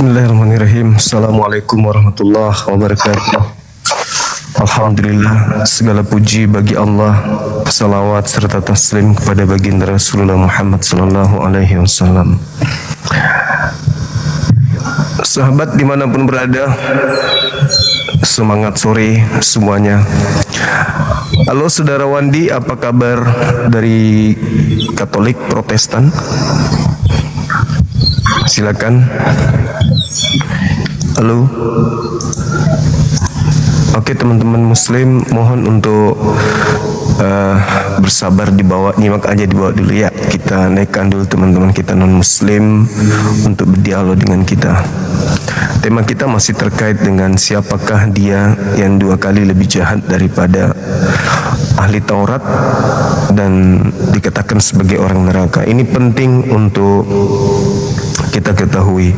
Bismillahirrahmanirrahim. Assalamualaikum warahmatullahi wabarakatuh. Alhamdulillah, segala puji bagi Allah, salawat serta taslim kepada baginda Rasulullah Muhammad sallallahu alaihi wasallam. Sahabat dimanapun berada, semangat sore semuanya. Halo saudara Wandi, apa kabar dari Katolik Protestan? Silakan. Halo. Oke teman-teman Muslim, mohon untuk bersabar nyimak aja di bawah dulu ya. Kita naikkan dulu teman-teman kita non Muslim untuk berdialog dengan kita. Tema kita masih terkait dengan siapakah dia yang 2 kali lebih jahat daripada ahli Taurat dan dikatakan sebagai orang neraka. Ini penting untuk kita ketahui.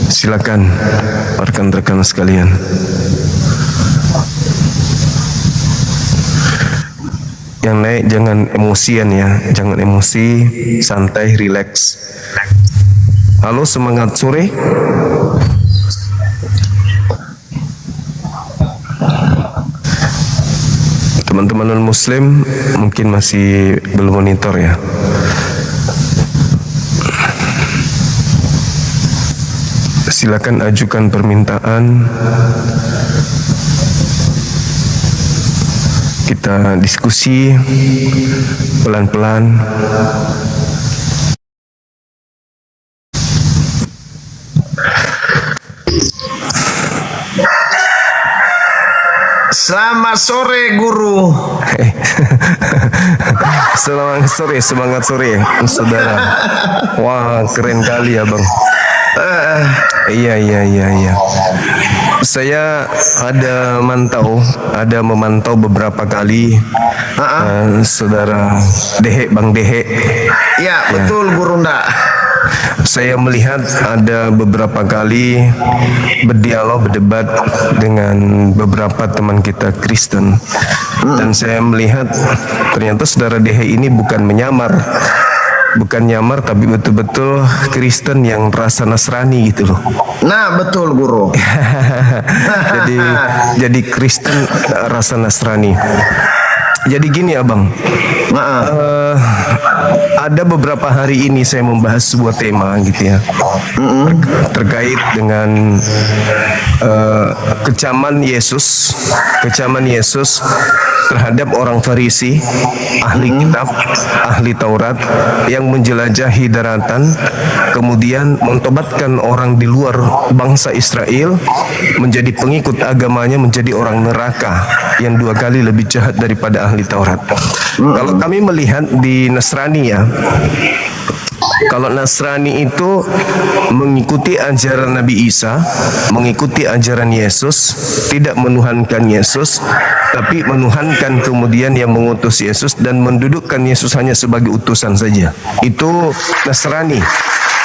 Silakan rekan-rekan sekalian. Yang naik jangan emosian ya, jangan emosi, santai, rileks. Halo, semangat sore. Teman-teman non-muslim mungkin masih belum monitor ya. Silakan ajukan permintaan. Kita diskusi pelan-pelan. Selamat sore guru. Semangat sore saudara. Wah, keren kali ya bang. Iya. Saya ada memantau beberapa kali saudara Dehe, Bang Dehe. Ya, betul guru ndak. Saya melihat ada beberapa kali berdebat dengan beberapa teman kita Kristen. Dan saya melihat ternyata saudara Dehe ini bukan nyamar tapi betul-betul Kristen yang rasa Nasrani gitu loh. Nah, betul guru. jadi Kristen rasa Nasrani. Jadi gini abang, ada beberapa hari ini saya membahas sebuah tema gitu ya, terkait dengan kecaman Yesus terhadap orang Farisi, ahli kitab, ahli Taurat yang menjelajahi daratan, kemudian mentobatkan orang di luar bangsa Israel menjadi pengikut agamanya, menjadi orang neraka yang 2 kali lebih jahat daripada ahli Taurat. Kalau kami melihat di Nasrani ya, kalau Nasrani itu mengikuti ajaran Nabi Isa, mengikuti ajaran Yesus, tidak menuhankan Yesus, tapi menuhankan kemudian yang mengutus Yesus dan mendudukkan Yesus hanya sebagai utusan saja. Itu Nasrani.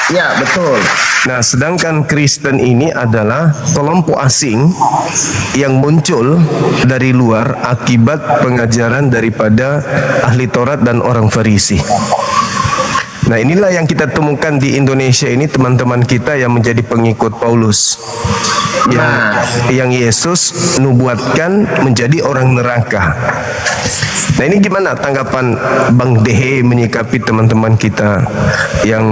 Ya, betul. Nah, sedangkan Kristen ini adalah kelompok asing yang muncul dari luar akibat pengajaran daripada ahli Taurat dan orang Farisi. Nah, inilah yang kita temukan di Indonesia ini, teman-teman kita yang menjadi pengikut Paulus, yang Yesus nubuatkan menjadi orang neraka. Nah, ini gimana tanggapan Bang Dehe menyikapi teman-teman kita yang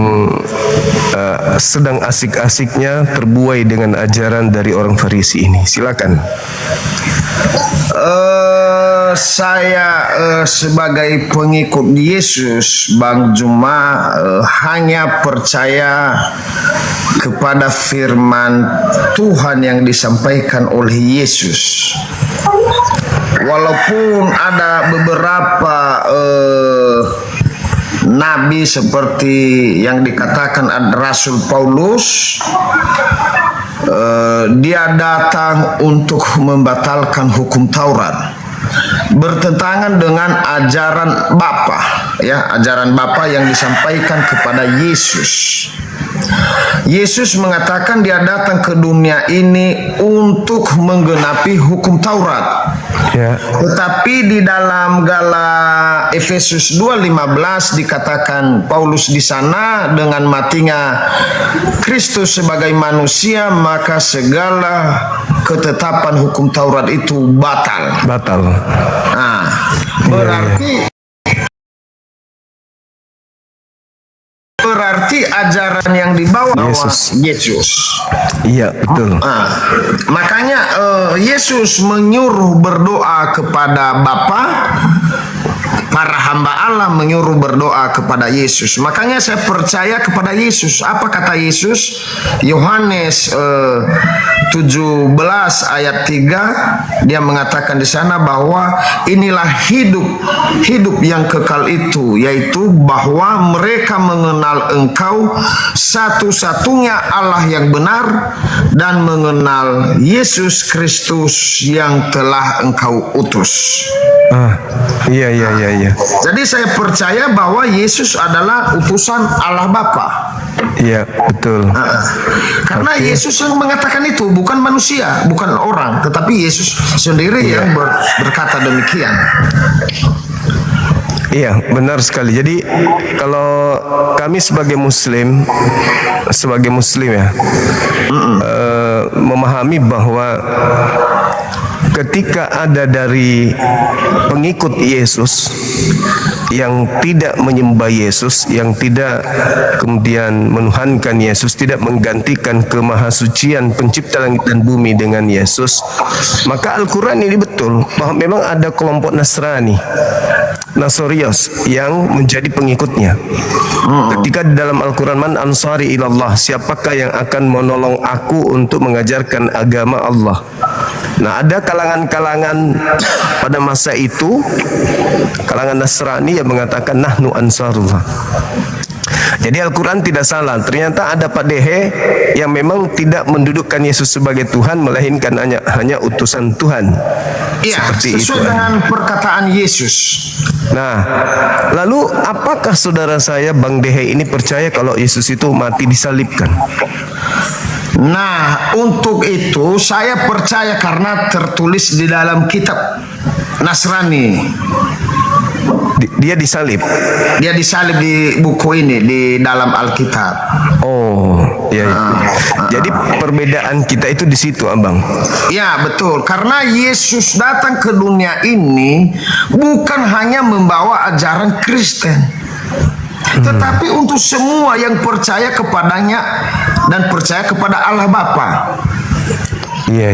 sedang asik-asiknya terbuai dengan ajaran dari orang Farisi ini? Silakan. Saya sebagai pengikut Yesus, Bang Juma, hanya percaya kepada firman Tuhan yang disampaikan oleh Yesus. Walaupun ada beberapa nabi seperti yang dikatakan Rasul Paulus, dia datang untuk membatalkan hukum Taurat, bertentangan dengan ajaran Bapa, ya, ajaran Bapa yang disampaikan kepada Yesus. Yesus mengatakan dia datang ke dunia ini untuk menggenapi hukum Taurat. Ya. Tetapi di dalam Efesus 2:15 dikatakan Paulus di sana, dengan matinya Kristus sebagai manusia maka segala ketetapan hukum Taurat itu batal. Batal. Nah, berarti ajaran yang dibawa Yesus. Iya, betul. Nah, makanya Yesus menyuruh berdoa kepada Bapa. Para hamba Allah menyuruh berdoa kepada Yesus. Makanya saya percaya kepada Yesus. Apa kata Yesus? Yohanes 17 ayat 3, dia mengatakan di sana bahwa inilah hidup yang kekal itu, yaitu bahwa mereka mengenal Engkau satu-satunya Allah yang benar dan mengenal Yesus Kristus yang telah Engkau utus. Iya. Jadi saya percaya bahwa Yesus adalah utusan Allah Bapa. Iya, betul. Karena Yesus yang mengatakan itu, bukan manusia, bukan orang, tetapi Yesus sendiri yang berkata demikian. Iya, benar sekali. Jadi kalau kami sebagai Muslim ya, memahami bahwa ketika ada dari pengikut Yesus yang tidak menyembah Yesus, yang tidak kemudian menuhankan Yesus, tidak menggantikan kemahasucian pencipta langit dan bumi dengan Yesus, maka Al-Quran ini betul bahwa memang ada kelompok Nasorios yang menjadi pengikutnya. Ketika di dalam Al-Quran, man ansari ilallah, siapakah yang akan menolong aku untuk mengajarkan agama Allah. Nah, ada kalangan-kalangan pada masa itu, kalangan Nasrani yang mengatakan nahnu ansarullah. Jadi Al-Quran tidak salah. Ternyata ada Pak Dehe yang memang tidak mendudukkan Yesus sebagai Tuhan, melainkan hanya utusan Tuhan. Iya, seperti sesuai itu. dengan perkataan Yesus. Nah, lalu apakah saudara saya Bang Dehe ini percaya kalau Yesus itu mati disalibkan? Nah, untuk itu saya percaya karena tertulis di dalam kitab Nasrani. Dia disalib. Dia disalib di buku ini, di dalam Alkitab. Oh, ya. Jadi perbedaan kita itu di situ, Abang. Ya, betul. Karena Yesus datang ke dunia ini bukan hanya membawa ajaran Kristen, tetapi untuk semua yang percaya kepadanya dan percaya kepada Allah Bapa. Iya.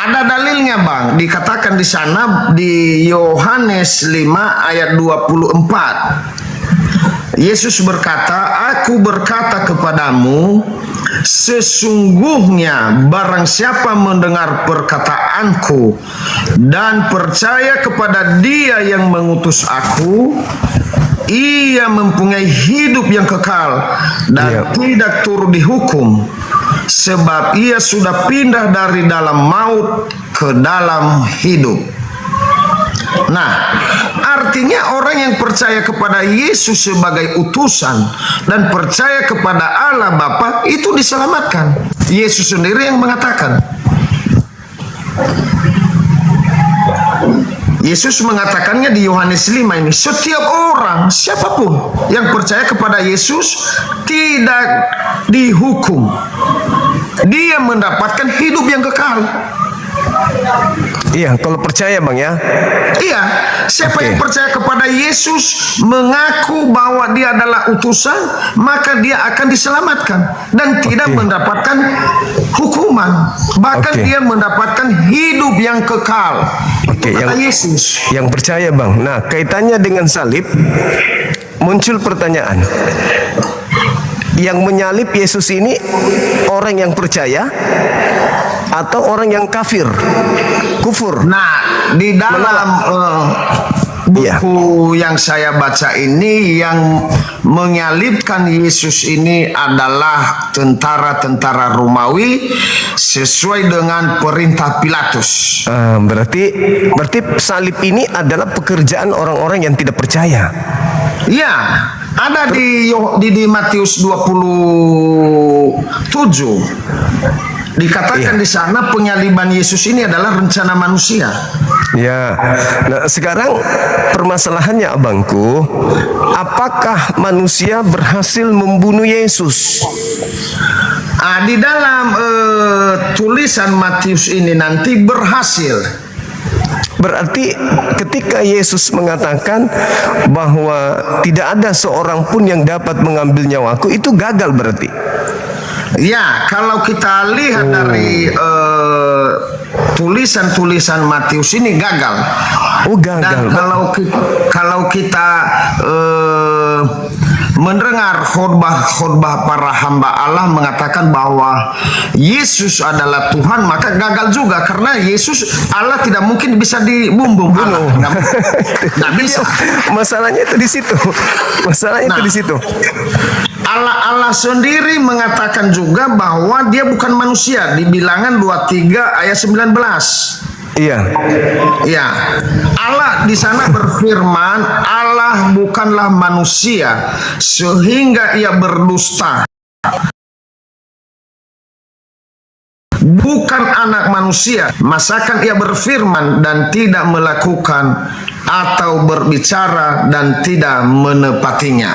Ada dalilnya, Bang. Dikatakan di sana di Yohanes 5 ayat 24. Yesus berkata, "Aku berkata kepadamu, sesungguhnya barang siapa mendengar perkataanku dan percaya kepada Dia yang mengutus aku, ia mempunyai hidup yang kekal dan tidak turut dihukum, sebab ia sudah pindah dari dalam maut ke dalam hidup." Nah, artinya orang yang percaya kepada Yesus sebagai utusan dan percaya kepada Allah Bapa itu diselamatkan. Yesus sendiri yang mengatakan. Yesus mengatakannya di Yohanes 5 ini, setiap orang, siapapun yang percaya kepada Yesus tidak dihukum. Dia mendapatkan hidup yang kekal. Iya, kalau percaya, Bang, ya. Iya, siapa yang percaya kepada Yesus, mengaku bahwa Dia adalah utusan, maka dia akan diselamatkan dan tidak mendapatkan hukuman. Bahkan dia mendapatkan hidup yang kekal. Kata Yesus. Yang percaya, Bang. Nah, kaitannya dengan salib, muncul pertanyaan. Yang menyalib Yesus ini orang yang percaya atau orang yang kufur? Nah, di dalam buku yang saya baca ini, yang menyalibkan Yesus ini adalah tentara-tentara Romawi sesuai dengan perintah Pilatus. Berarti salib ini adalah pekerjaan orang-orang yang tidak percaya. Ya, ada di Matius 27. Dikatakan di sana penyaliban Yesus ini adalah rencana manusia. Ya, nah sekarang permasalahannya abangku, apakah manusia berhasil membunuh Yesus? Di dalam tulisan Matius ini nanti berhasil. Berarti ketika Yesus mengatakan bahwa tidak ada seorang pun yang dapat mengambil nyawaku, itu gagal berarti. Ya, kalau kita lihat dari tulisan-tulisan Matius ini gagal. Oh, gagal. Dan kalau kita mendengar khotbah para hamba Allah mengatakan bahwa Yesus adalah Tuhan, maka gagal juga karena Yesus Allah tidak mungkin bisa dibunuh. Nggak bisa. Masalahnya itu di situ. Masalahnya itu di situ. Allah sendiri mengatakan juga bahwa dia bukan manusia di Bilangan 23 ayat 19. Iya. Ya, Allah di sana berfirman, Allah bukanlah manusia sehingga ia berdusta. Bukan anak manusia, masakan ia berfirman dan tidak melakukan, atau berbicara dan tidak menepatinya.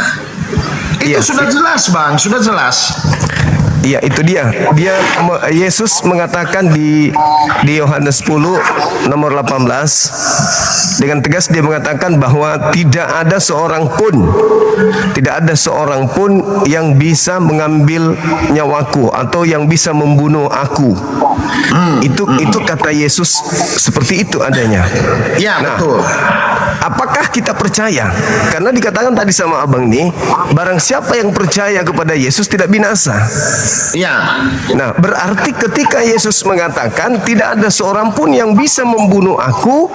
Itu sudah jelas, Bang, sudah jelas. Iya, itu dia. Yesus mengatakan di Yohanes 10 nomor 18 dengan tegas, dia mengatakan bahwa tidak ada seorang pun yang bisa mengambil nyawaku atau yang bisa membunuh aku. Itu kata Yesus, seperti itu adanya. Ya, nah, betul. Apakah kita percaya? Karena dikatakan tadi sama abang nih, barang siapa yang percaya kepada Yesus tidak binasa. Ya. Nah, berarti ketika Yesus mengatakan tidak ada seorang pun yang bisa membunuh aku,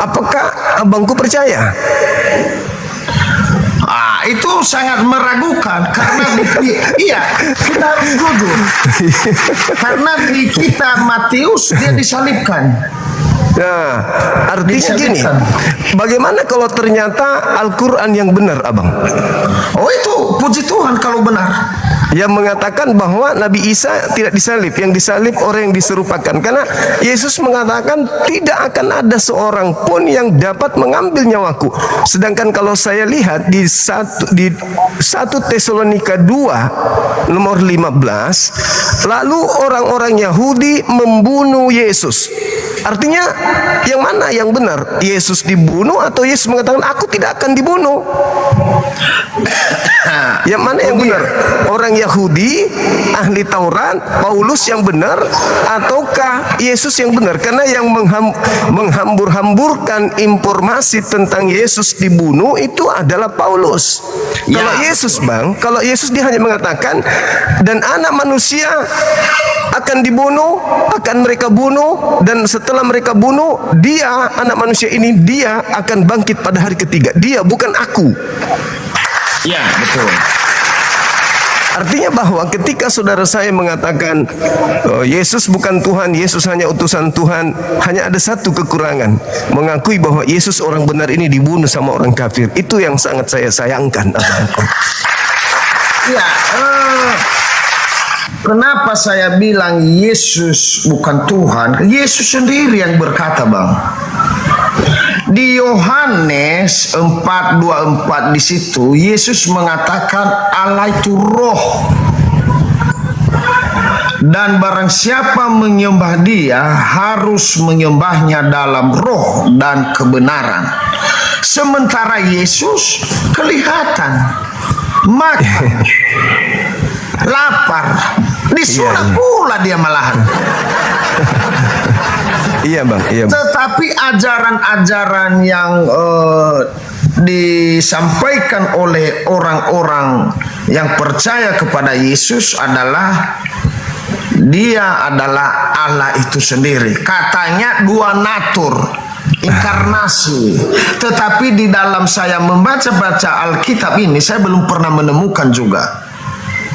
apakah abangku percaya? Itu sangat meragukan karena kita harus jujur. Karena di kitab Matius dia disalibkan. Nah, artinya gini, bagaimana kalau ternyata Al-Quran yang benar, abang? Oh, itu puji Tuhan kalau benar. Yang mengatakan bahwa Nabi Isa tidak disalib, yang disalib orang yang diserupakan. Karena Yesus mengatakan tidak akan ada seorang pun yang dapat mengambil nyawaku. Sedangkan kalau saya lihat di 1 Tesalonika 2 nomor 15, lalu orang-orang Yahudi membunuh Yesus. Artinya yang mana yang benar? Yesus dibunuh atau Yesus mengatakan aku tidak akan dibunuh? Yang mana yang benar? Orang Yahudi, ahli Taurat, Paulus yang benar, ataukah Yesus yang benar? Karena yang menghambur-hamburkan informasi tentang Yesus dibunuh itu adalah Paulus. Ya. Kalau Yesus, Bang, kalau Yesus dia hanya mengatakan dan anak manusia akan dibunuh, akan mereka bunuh, dan setelah mereka bunuh, dia, anak manusia ini, dia akan bangkit pada hari ketiga. Dia, bukan aku. Ya, betul. Artinya bahwa ketika saudara saya mengatakan Yesus bukan Tuhan, Yesus hanya utusan Tuhan, hanya ada satu kekurangan, mengakui bahwa Yesus orang benar ini dibunuh sama orang kafir. Itu yang sangat saya sayangkan. Ya, kenapa saya bilang Yesus bukan Tuhan? Yesus sendiri yang berkata, Bang. Di Yohanes 4:24 di situ Yesus mengatakan Allah itu roh. Dan barang siapa menyembah dia harus menyembahnya dalam roh dan kebenaran. Sementara Yesus kelihatan makan, lapar, disunat pula dia malahan. Iya, Bang. Iya, Bang. Tetapi ajaran-ajaran yang disampaikan oleh orang-orang yang percaya kepada Yesus adalah dia adalah Allah itu sendiri. Katanya dua natur, inkarnasi. Tetapi di dalam saya membaca-baca Alkitab ini, saya belum pernah menemukan juga.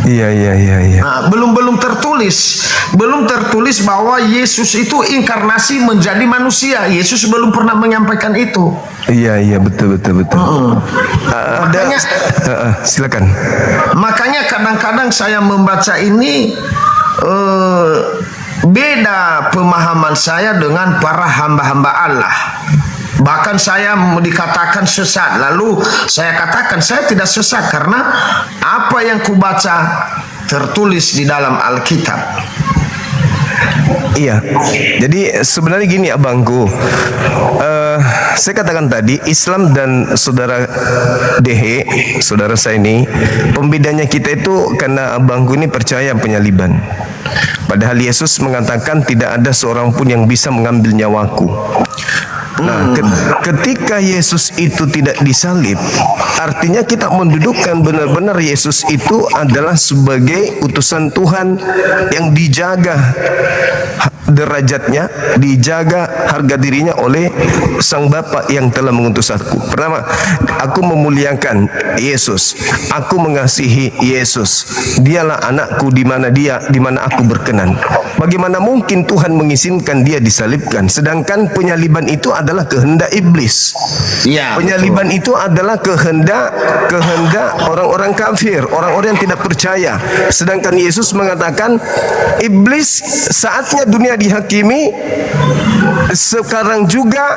Iya. Nah, belum tertulis bahwa Yesus itu inkarnasi menjadi manusia. Yesus belum pernah menyampaikan itu. Iya, betul. Makanya, silakan. makanya kadang-kadang saya membaca ini, beda pemahaman saya dengan para hamba-hamba Allah. Bahkan saya dikatakan sesat. Lalu saya katakan saya tidak sesat karena apa yang kubaca tertulis di dalam Alkitab. Iya, jadi sebenarnya gini abangku, saya katakan tadi Islam dan saudara Dehe, saudara saya ini, pembedanya kita itu karena abangku ini percaya penyaliban. Padahal Yesus mengatakan tidak ada seorang pun yang bisa mengambil nyawaku. Nah, ketika Yesus itu tidak disalib, artinya kita mendudukkan benar-benar Yesus itu adalah sebagai utusan Tuhan yang dijaga derajatnya, dijaga harga dirinya oleh Sang Bapa yang telah mengutus aku. Pertama, aku memuliakan Yesus, aku mengasihi Yesus. Dialah anakku di mana aku berkenan. Bagaimana mungkin Tuhan mengizinkan dia disalibkan, sedangkan penyaliban itu adalah kehendak iblis. Ya, penyaliban itu adalah kehendak orang-orang kafir, orang-orang yang tidak percaya. Sedangkan Yesus mengatakan, iblis saatnya dunia dihakimi, sekarang juga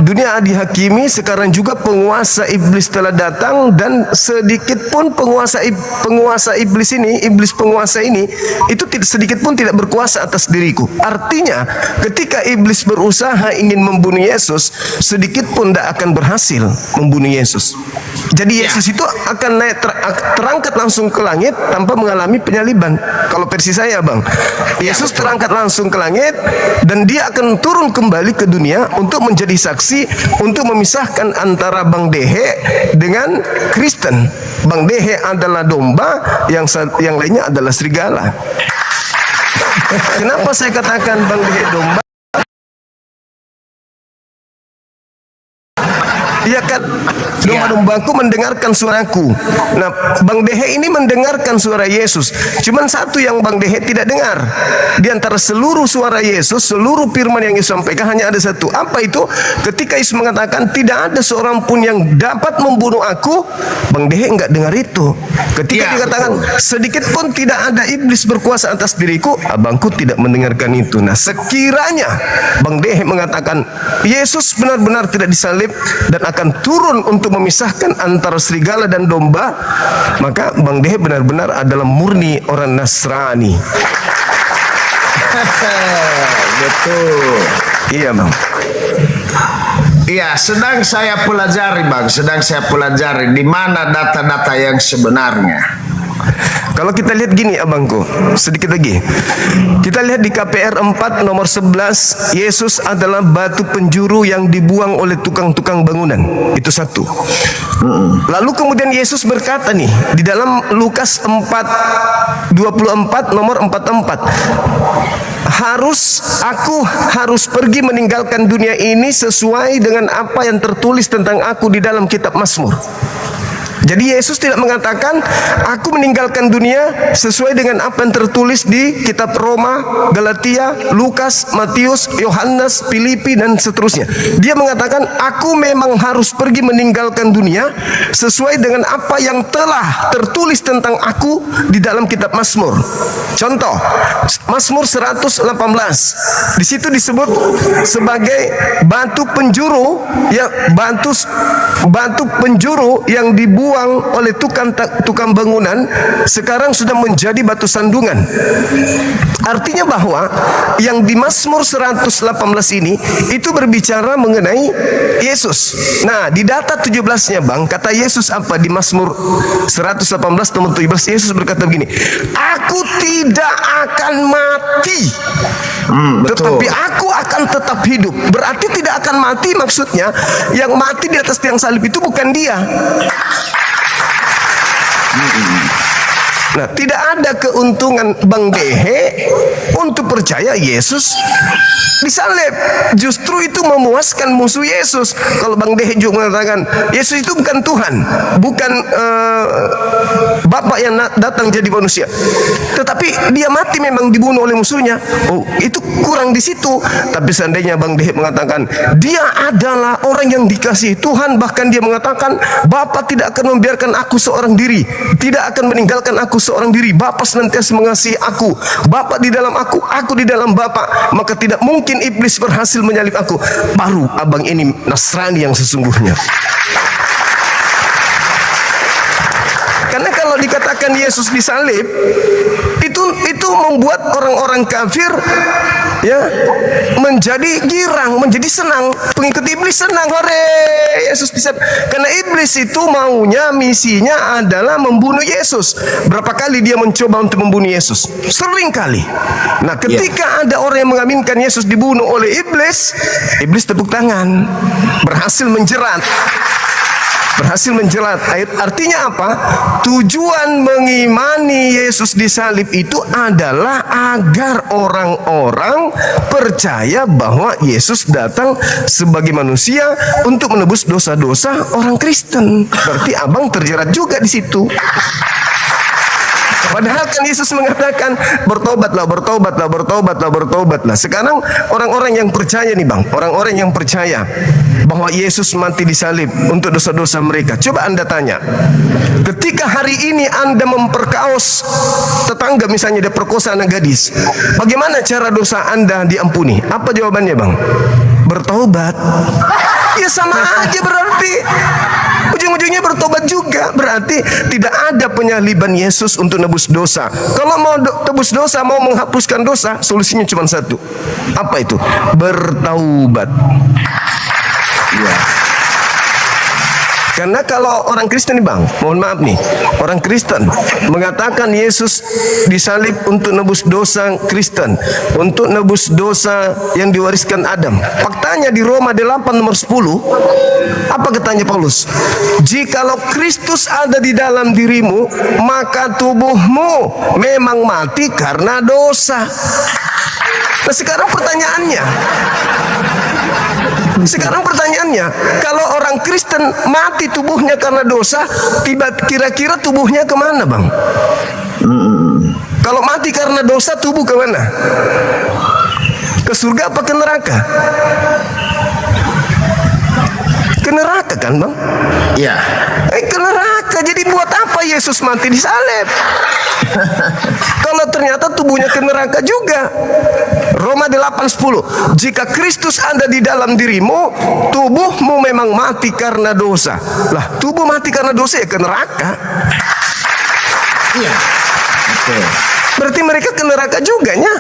dunia dihakimi, sekarang juga penguasa iblis telah datang, dan sedikit pun penguasa iblis penguasa ini itu sedikit pun tidak berkuasa atas diriku. Artinya ketika iblis berusaha ingin membunuh Yesus, sedikit pun tidak akan berhasil membunuh Yesus. Jadi Yesus itu akan naik terangkat langsung ke langit tanpa mengalami penyaliban. Kalau versi saya, Bang, Yesus terangkat langsung ke langit dan dia akan turun kembali ke dunia untuk menjadi saksi, untuk memisahkan antara Bang Dehe dengan Kristen. Bang Dehe adalah domba, yang lainnya adalah serigala. Kenapa saya katakan Bang Dehe domba? Iya kan, domba-dombaku mendengarkan suaraku. Nah, Bang Dehe ini mendengarkan suara Yesus. Cuman satu yang Bang Dehe tidak dengar. Di antara seluruh suara Yesus, seluruh firman yang Yesus sampaikan, hanya ada satu. Apa itu? Ketika Yesus mengatakan tidak ada seorang pun yang dapat membunuh aku, Bang Dehe enggak dengar itu. Ketika dikatakan sedikit pun tidak ada iblis berkuasa atas diriku, abangku tidak mendengarkan itu. Nah, sekiranya Bang Dehe mengatakan Yesus benar-benar tidak disalib dan akan turun untuk memisahkan antara serigala dan domba, maka Bang Dehe benar-benar adalah murni orang Nasrani. Betul. Iya, Bang. Iya, sedang saya pelajari, Bang. Sedang saya pelajari di mana data-data yang sebenarnya. Kalau kita lihat gini abangku, sedikit lagi. Kita lihat di KPR 4 nomor 11, Yesus adalah batu penjuru yang dibuang oleh tukang-tukang bangunan. Itu satu. Lalu kemudian Yesus berkata nih, di dalam Lukas 4:24 nomor 44. Aku harus pergi meninggalkan dunia ini sesuai dengan apa yang tertulis tentang aku di dalam kitab Mazmur. Jadi Yesus tidak mengatakan aku meninggalkan dunia sesuai dengan apa yang tertulis di kitab Roma, Galatia, Lukas, Matius, Yohanes, Filipi dan seterusnya. Dia mengatakan aku memang harus pergi meninggalkan dunia sesuai dengan apa yang telah tertulis tentang aku di dalam kitab Mazmur. Contoh, Mazmur 118. Di situ disebut sebagai batu penjuru, ya, batu penjuru yang dibuang oleh tukang bangunan sekarang sudah menjadi batu sandungan. Artinya bahwa yang di Mazmur 118 ini itu berbicara mengenai Yesus. Nah, di data 17-nya, Bang, kata Yesus apa di Mazmur 118 nomor 17? Yesus berkata begini, aku tidak akan mati, tetapi aku akan tetap hidup. Berarti tidak akan mati, maksudnya yang mati di atas tiang salib itu bukan dia. Nah, tidak ada keuntungan Bang Dehe untuk percaya Yesus disalib. Justru itu memuaskan musuh Yesus. Kalau Bang Dehe juga mengatakan Yesus itu bukan Tuhan, bukan Bapa yang datang jadi manusia, tetapi dia mati memang dibunuh oleh musuhnya. Oh, itu kurang di situ. Tapi seandainya Bang Dehe mengatakan dia adalah orang yang dikasihi Tuhan, bahkan dia mengatakan Bapa tidak akan membiarkan aku seorang diri, tidak akan meninggalkan aku aku seorang diri. Bapa senantiasa mengasihi aku, Bapa di dalam aku di dalam Bapa. Maka tidak mungkin iblis berhasil menyalib aku. Baru abang ini Nasrani yang sesungguhnya. Karena kalau dikatakan Yesus disalib, itu membuat orang-orang kafir ya menjadi girang, menjadi senang. Pengikut iblis senang, hore, Yesus disalib. Karena iblis itu maunya, misinya adalah membunuh Yesus. Berapa kali dia mencoba untuk membunuh Yesus? Sering kali. Nah, ketika ada orang yang mengaminkan Yesus dibunuh oleh iblis, iblis tepuk tangan, berhasil menjerat. Artinya apa? Tujuan mengimani Yesus disalib itu adalah agar orang-orang percaya bahwa Yesus datang sebagai manusia untuk menebus dosa-dosa orang Kristen. Berarti abang terjerat juga di situ. Padahal kan Yesus mengatakan bertobatlah. Sekarang orang-orang yang percaya nih bang, orang-orang yang percaya bahwa Yesus mati disalib untuk dosa-dosa mereka. Coba anda tanya, ketika hari ini anda memperkaos tetangga, misalnya dia perkosa anak gadis, bagaimana cara dosa anda diampuni? Apa jawabannya bang? Bertobat. Ya sama aja berarti. Ujung-ujungnya bertobat juga. Berarti tidak ada penyaliban Yesus untuk nebus dosa. Kalau mau tebus dosa, mau menghapuskan dosa, solusinya cuma satu. Apa itu? Bertaubat. Ya. Karena kalau orang Kristen nih bang, mohon maaf nih, orang Kristen mengatakan Yesus disalib untuk nebus dosa Kristen, untuk nebus dosa yang diwariskan Adam. Faktanya di Roma 8 nomor 10, apa katanya Paulus? Jikalau Kristus ada di dalam dirimu, maka tubuhmu memang mati karena dosa. Nah sekarang pertanyaannya, kalau orang Kristen mati tubuhnya karena dosa, kira-kira tubuhnya kemana bang? Kalau mati karena dosa, tubuh kemana? Ke surga apa ke neraka? Ke neraka kan bang? Iya. Ke neraka. Jadi buat apa Yesus mati disalib? Kalau ternyata tubuhnya ke neraka juga. Roma 8:10, jika Kristus ada di dalam dirimu, tubuhmu memang mati karena dosa. Lah, tubuh mati karena dosa ya ke neraka. Iya. Betul. Berarti mereka ke neraka juga nya.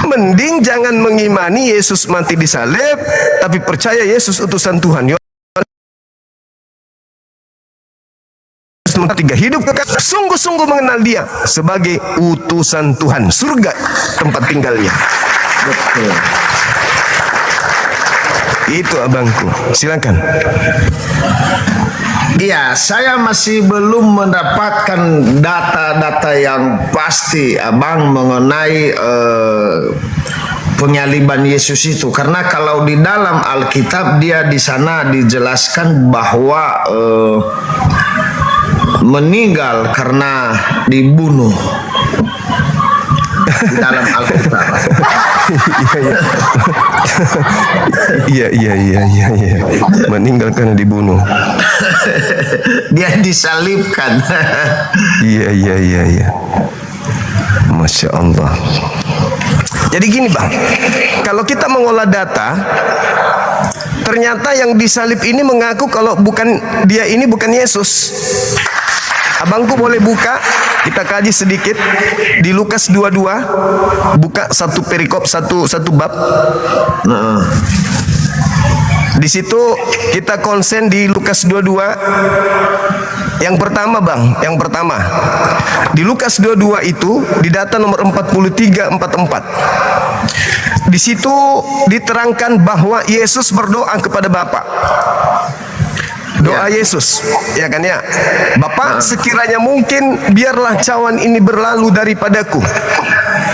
Mending jangan mengimani Yesus mati disalib, tapi percaya Yesus utusan Tuhan. Tiga, hidup kekal, sungguh-sungguh mengenal dia sebagai utusan Tuhan. Surga tempat tinggalnya. Betul. Itu abangku. Silakan. Iya, saya masih belum mendapatkan data-data yang pasti abang mengenai penyaliban Yesus itu, karena kalau di dalam Alkitab dia di sana dijelaskan bahwa meninggal karena dibunuh di dalam Alkitab. Iya. Meninggal karena dibunuh. Dia disalibkan. Iya. Masya Allah. Jadi gini bang, kalau kita mengolah data, ternyata yang disalib ini mengaku kalau bukan dia ini bukan Yesus. Abangku boleh buka, kita kaji sedikit di Lukas 22, buka satu perikop, satu bab. Di situ kita konsen di Lukas 22. Yang pertama bang, di Lukas 22 itu di data nomor 4344. Di situ diterangkan bahwa Yesus berdoa kepada Bapa. Doa Yesus, ya kan ya. Bapa, sekiranya mungkin biarlah cawan ini berlalu daripadaku.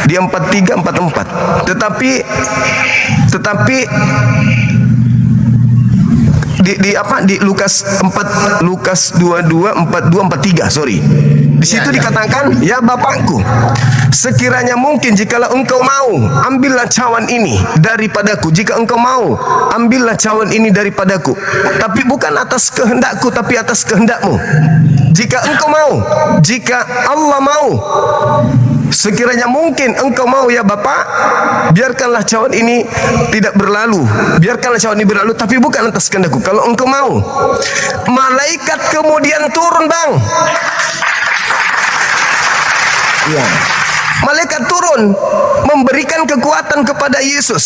Di 4344. Tetapi di Lukas 22 42 43, sorry. Di situ dikatakan, ya Bapakku, sekiranya mungkin jikalau engkau mau, ambillah cawan ini daripadaku. Jika engkau mau, ambillah cawan ini daripadaku. Tapi bukan atas kehendakku, tapi atas kehendakmu. jika engkau mau, jika Allah mau, sekiranya mungkin engkau mau ya Bapa, biarkanlah cawan ini tidak berlalu, biarkanlah cawan ini berlalu, tapi bukan atas kehendakku. Kalau engkau mau. Malaikat kemudian turun, Bang. Iya. Malaikat turun memberikan kekuatan kepada Yesus.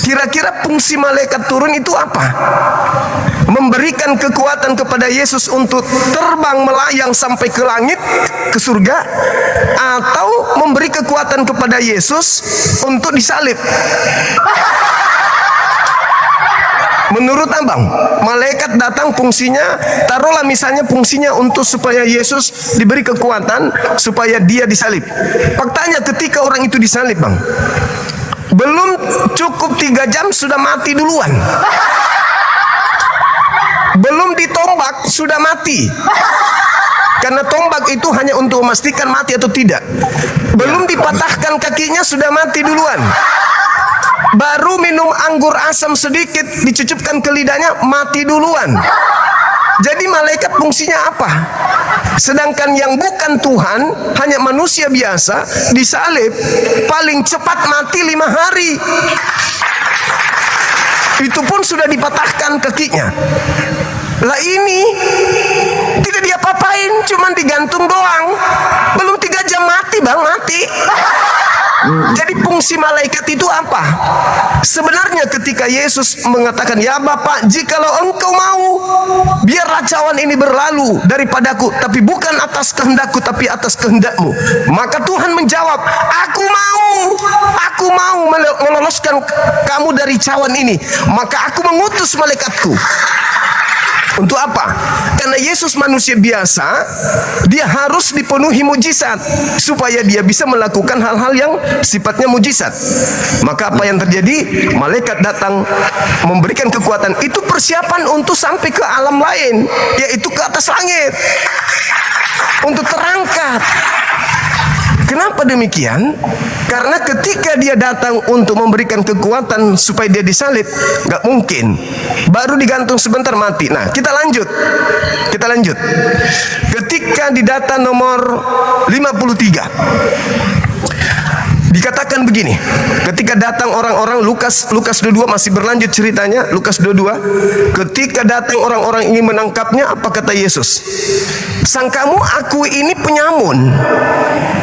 Kira-kira fungsi malaikat turun itu apa? Memberikan kekuatan kepada Yesus untuk terbang melayang sampai ke langit, ke surga, atau memberi kekuatan kepada Yesus untuk disalib? Menurut Abang, malaikat datang fungsinya, taruhlah misalnya fungsinya untuk supaya Yesus diberi kekuatan supaya dia disalib. Faktanya ketika orang itu disalib, Bang, belum cukup 3 jam sudah mati duluan. Belum ditombak sudah mati. Karena tombak itu hanya untuk memastikan mati atau tidak. Belum dipatahkan kakinya sudah mati duluan. Baru minum anggur asam sedikit dicucupkan ke lidahnya mati duluan. Jadi malaikat fungsinya apa? Sedangkan yang bukan Tuhan, hanya manusia biasa, disalib paling cepat mati 5 hari. Itu pun sudah dipatahkan kakinya. Lah ini tidak diapa-apain, cuman digantung doang. Belum 3 jam mati, Bang, mati. Jadi fungsi malaikat itu apa? Sebenarnya ketika Yesus mengatakan, ya Bapa, jikalau engkau mau, biarlah cawan ini berlalu daripadaku, tapi bukan atas kehendakku, tapi atas kehendakmu. Maka Tuhan menjawab, aku mau meloloskan kamu dari cawan ini. Maka aku mengutus malaikatku. Untuk apa? Karena Yesus manusia biasa, dia harus dipenuhi mujizat supaya dia bisa melakukan hal-hal yang sifatnya mujizat. Maka apa yang terjadi? Malaikat datang memberikan kekuatan. Itu persiapan untuk sampai ke alam lain, yaitu ke atas langit, untuk terangkat. Kenapa demikian? Karena ketika dia datang untuk memberikan kekuatan supaya dia disalib, nggak mungkin. Baru digantung sebentar mati. Nah, kita lanjut. Ketika di data nomor 53, dikatakan begini, ketika datang orang-orang, Lukas 22 masih berlanjut ceritanya. Lukas 22, ketika datang orang-orang ingin menangkapnya, apa kata Yesus? Sang kamu aku ini penyamun,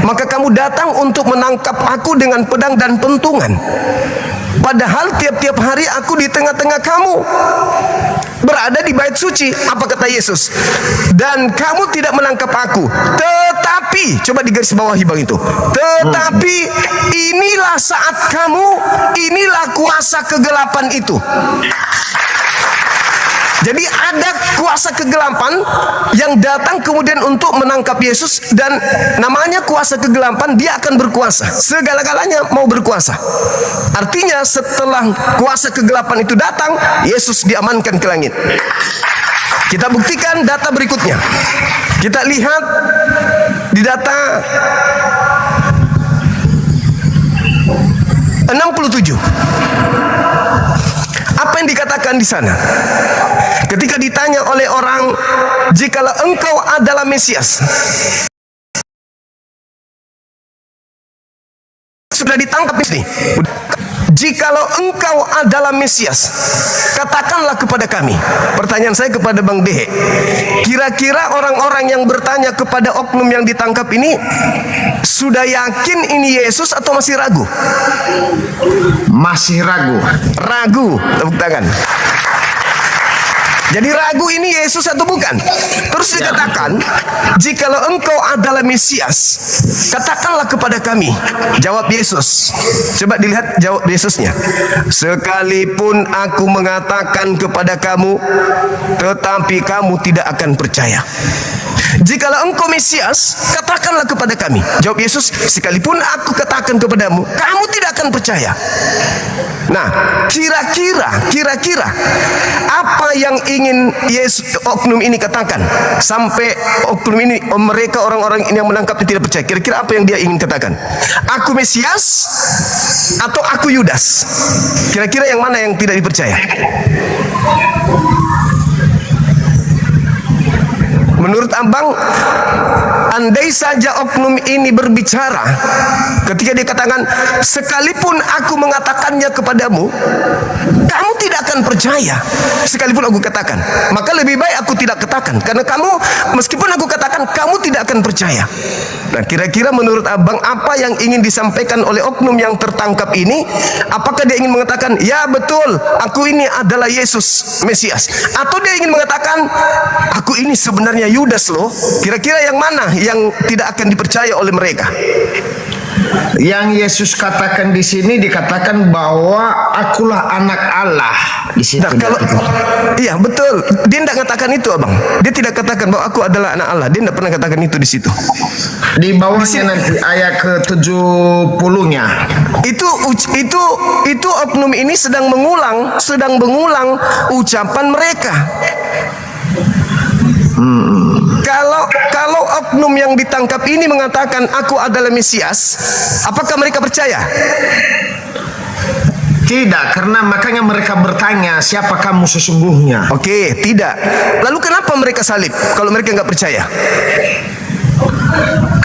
maka kamu datang untuk menangkap aku dengan pedang dan pentungan. Padahal tiap-tiap hari aku di tengah-tengah kamu, berada di bait suci. Apa kata Yesus? Dan kamu tidak menangkap aku. Tetapi, coba digaris bawahi Bang itu. Tetapi inilah saat kamu, inilah kuasa kegelapan itu. Jadi ada kuasa kegelapan yang datang kemudian untuk menangkap Yesus, dan namanya kuasa kegelapan, dia akan berkuasa. Segala-galanya mau berkuasa. Artinya setelah kuasa kegelapan itu datang, Yesus diamankan ke langit. Kita buktikan data berikutnya. Kita lihat di data 67. Apa yang dikatakan di sana? Ketika ditanya oleh orang, jikalau engkau adalah Mesias, sudah ditangkap ini. Jikalau engkau adalah Mesias, katakanlah kepada kami. Pertanyaan saya kepada Bang Dehe, kira-kira orang-orang yang bertanya kepada oknum yang ditangkap ini sudah yakin ini Yesus atau masih ragu? Masih ragu. Ragu, tepuk tangan. Jadi ragu ini Yesus atau bukan? Terus dikatakan, jikalau engkau adalah Mesias, katakanlah kepada kami. Jawab Yesus. Coba dilihat jawab Yesusnya. Sekalipun aku mengatakan kepada kamu, tetapi kamu tidak akan percaya. Jikalau engkau Mesias, katakanlah kepada kami. Jawab Yesus, sekalipun aku katakan kepadamu, kamu tidak akan percaya. Nah, kira-kira apa yang ingin Yesus, oknum ini katakan sampai oknum ini, mereka orang-orang ini yang menangkapnya tidak percaya? Kira-kira apa yang dia ingin katakan? Aku Mesias atau aku Yudas? Kira-kira yang mana yang tidak dipercaya? Menurut abang, andai saja oknum ini berbicara ketika dia katakan, sekalipun aku mengatakannya kepadamu, kamu tidak akan percaya. Sekalipun aku katakan, maka lebih baik aku tidak katakan, karena kamu, meskipun aku katakan, kamu tidak akan percaya. Nah, kira-kira menurut abang, apa yang ingin disampaikan oleh oknum yang tertangkap ini? Apakah dia ingin mengatakan, ya betul, aku ini adalah Yesus Mesias, atau dia ingin mengatakan, aku ini sebenarnya Yudas loh? Kira-kira yang mana yang tidak akan dipercaya oleh mereka? Yang Yesus katakan di sini dikatakan bahwa akulah anak Allah. Di situ. Nah, kalau iya betul, dia tidak katakan itu, abang. Dia tidak katakan bahwa aku adalah anak Allah. Dia tidak pernah katakan itu di situ. Di bawahnya nanti ayat ke-70-nya. Itu oknum ini sedang mengulang ucapan mereka. Kalau oknum yang ditangkap ini mengatakan aku adalah Mesias, apakah mereka percaya? Tidak, karena makanya mereka bertanya, siapa kamu sesungguhnya? Oke, tidak. Lalu kenapa mereka salib kalau mereka nggak percaya?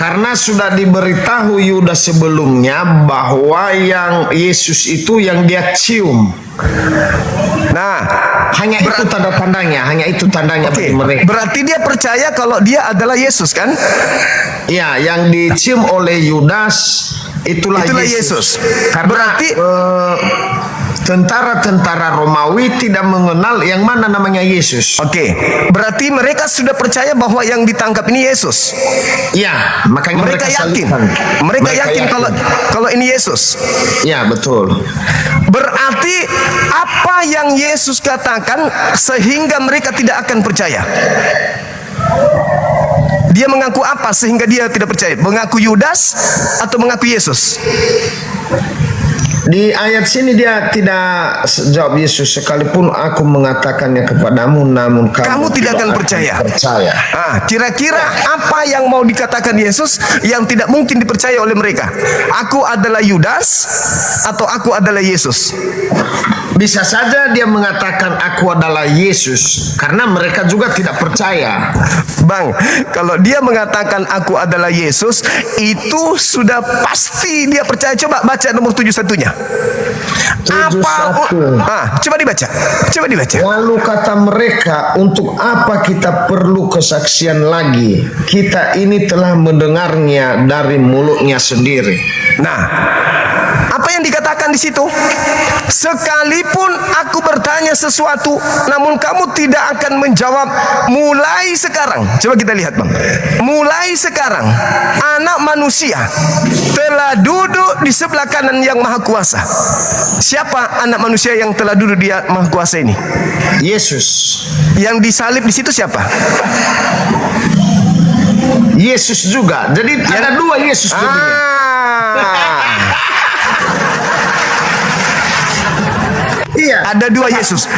Karena sudah diberitahu Yudas sebelumnya bahwa yang Yesus itu yang dia cium. Nah, hanya itu tanda-tandanya, bagi mereka. Berarti dia percaya kalau dia adalah Yesus, kan? Ya, yang dicium oleh Yudas itulah Yesus. Karena berarti tentara-tentara Romawi tidak mengenal yang mana namanya Yesus. Oke, berarti mereka sudah percaya bahwa yang ditangkap ini Yesus. Ya, makanya Mereka yakin. salibkan. Mereka yakin kalau ini Yesus. Ya, betul. Berarti apa yang Yesus katakan sehingga mereka tidak akan percaya? Dia mengaku apa sehingga dia tidak percaya? Mengaku Yudas atau mengaku Yesus? Di ayat sini dia tidak jawab Yesus, sekalipun aku mengatakannya kepadamu, namun kamu tidak akan percaya. Kira-kira apa yang mau dikatakan Yesus yang tidak mungkin dipercaya oleh mereka? Aku adalah Yudas atau aku adalah Yesus? Bisa saja dia mengatakan aku adalah Yesus, karena mereka juga tidak percaya. Bang, kalau dia mengatakan aku adalah Yesus, itu sudah pasti dia percaya. Coba baca nomor 71-nya. Coba dibaca. Lalu kata mereka, untuk apa kita perlu kesaksian lagi? Kita ini telah mendengarnya dari mulutnya sendiri. Nah, apa yang dikatakan di situ? Sekalipun aku bertanya sesuatu, namun kamu tidak akan menjawab. Mulai sekarang, coba kita lihat, Bang. Mulai sekarang, Anak Manusia telah duduk di sebelah kanan Yang Maha Kuasa. Siapa Anak Manusia yang telah duduk di Maha Kuasa ini? Yesus. Yang disalib di situ siapa? Yesus juga. Jadi ada dua Yesus. Iya, ada dua Yesus.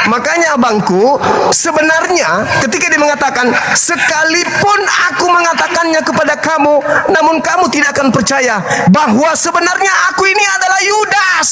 Makanya abangku, sebenarnya ketika dia mengatakan sekalipun aku mengatakannya kepada kamu, namun kamu tidak akan percaya bahwa sebenarnya aku ini adalah Yudas.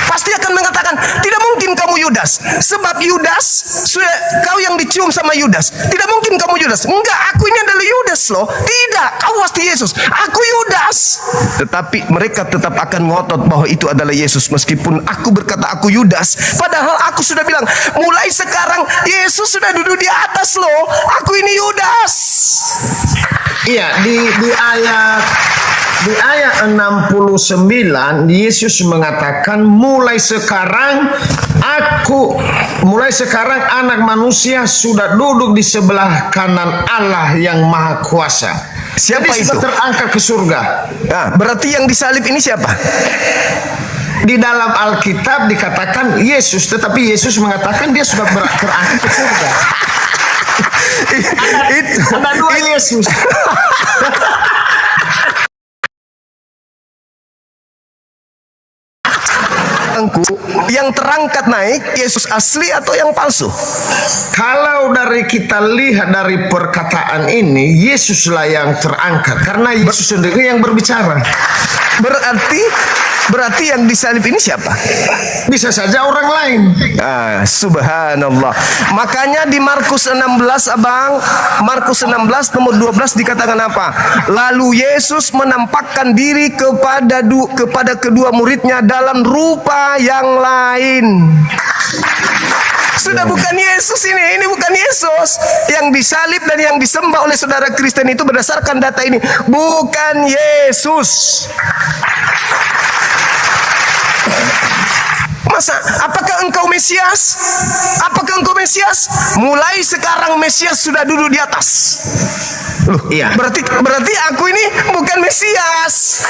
Pasti akan mengatakan, tidak mungkin kamu Yudas, sebab Yudas sudah kau yang dicium sama Yudas. Tidak mungkin kamu Yudas. Enggak, aku ini adalah Yudas loh. Tidak, kau pasti Yesus. Aku Yudas. Tetapi mereka tetap akan ngotot bahwa itu adalah Yesus, meskipun aku berkata aku Yudas. Padahal aku sudah bilang, mulai sekarang Yesus sudah duduk di atas loh. Aku ini Yudas. Iya, di ayat 69 Yesus mengatakan mulai sekarang Anak Manusia sudah duduk di sebelah kanan Allah yang Maha Kuasa. Siapa Jadi itu? sudah terangkat ke surga. Nah, berarti yang disalib ini siapa? Di dalam Alkitab dikatakan Yesus, tetapi Yesus mengatakan dia sudah terangkat ke surga. Ada dua Yesus. Yang terangkat naik Yesus asli atau yang palsu? Kalau dari kita lihat dari perkataan ini, Yesuslah yang terangkat, karena Yesus sendiri yang berbicara. Berarti Berarti yang disalib ini siapa? Bisa saja orang lain. Subhanallah. Makanya di Markus 16 abang, Markus 16 nomor 12 dikatakan apa? Lalu Yesus menampakkan diri kepada kedua muridnya dalam rupa yang lain. Sudah bukan Yesus ini bukan Yesus. Yang disalib dan yang disembah oleh saudara Kristen itu berdasarkan data ini bukan Yesus. Masa, apakah engkau Mesias? Apakah engkau Mesias? Mulai sekarang Mesias sudah duduk di atas. Loh, Iya. Berarti aku ini bukan Mesias.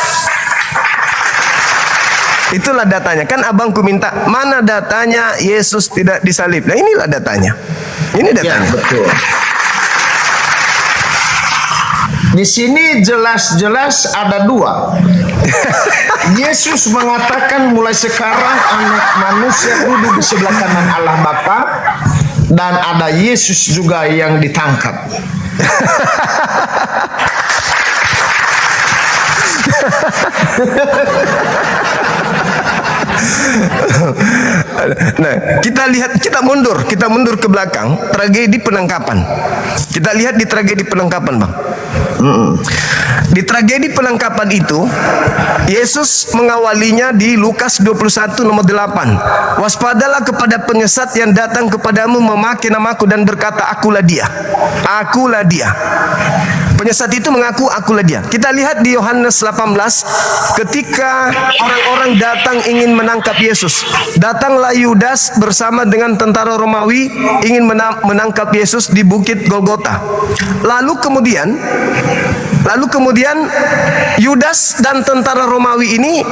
Itulah datanya. Kan abangku minta, mana datanya Yesus tidak disalib? Nah, inilah datanya. Ini Ya, datanya. betul. Di sini jelas-jelas ada dua. Yesus mengatakan mulai sekarang anak manusia duduk di sebelah kanan Allah Bapa, dan ada Yesus juga yang ditangkap. Nah, kita mundur ke belakang, tragedi penangkapan. Kita lihat di tragedi penangkapan, Bang. Di tragedi penangkapan itu, Yesus mengawalinya di Lukas 21 nomor 8. Waspadalah kepada penyesat yang datang kepadamu memakai namaku dan berkata, akulah dia. Akulah dia. Penyesat itu mengaku akulah dia. Kita lihat di Yohanes 18 ketika orang-orang datang ingin menangkap Yesus. Datanglah Yudas bersama dengan tentara Romawi ingin menangkap Yesus di bukit Golgota. Lalu kemudian Yudas dan tentara Romawi ini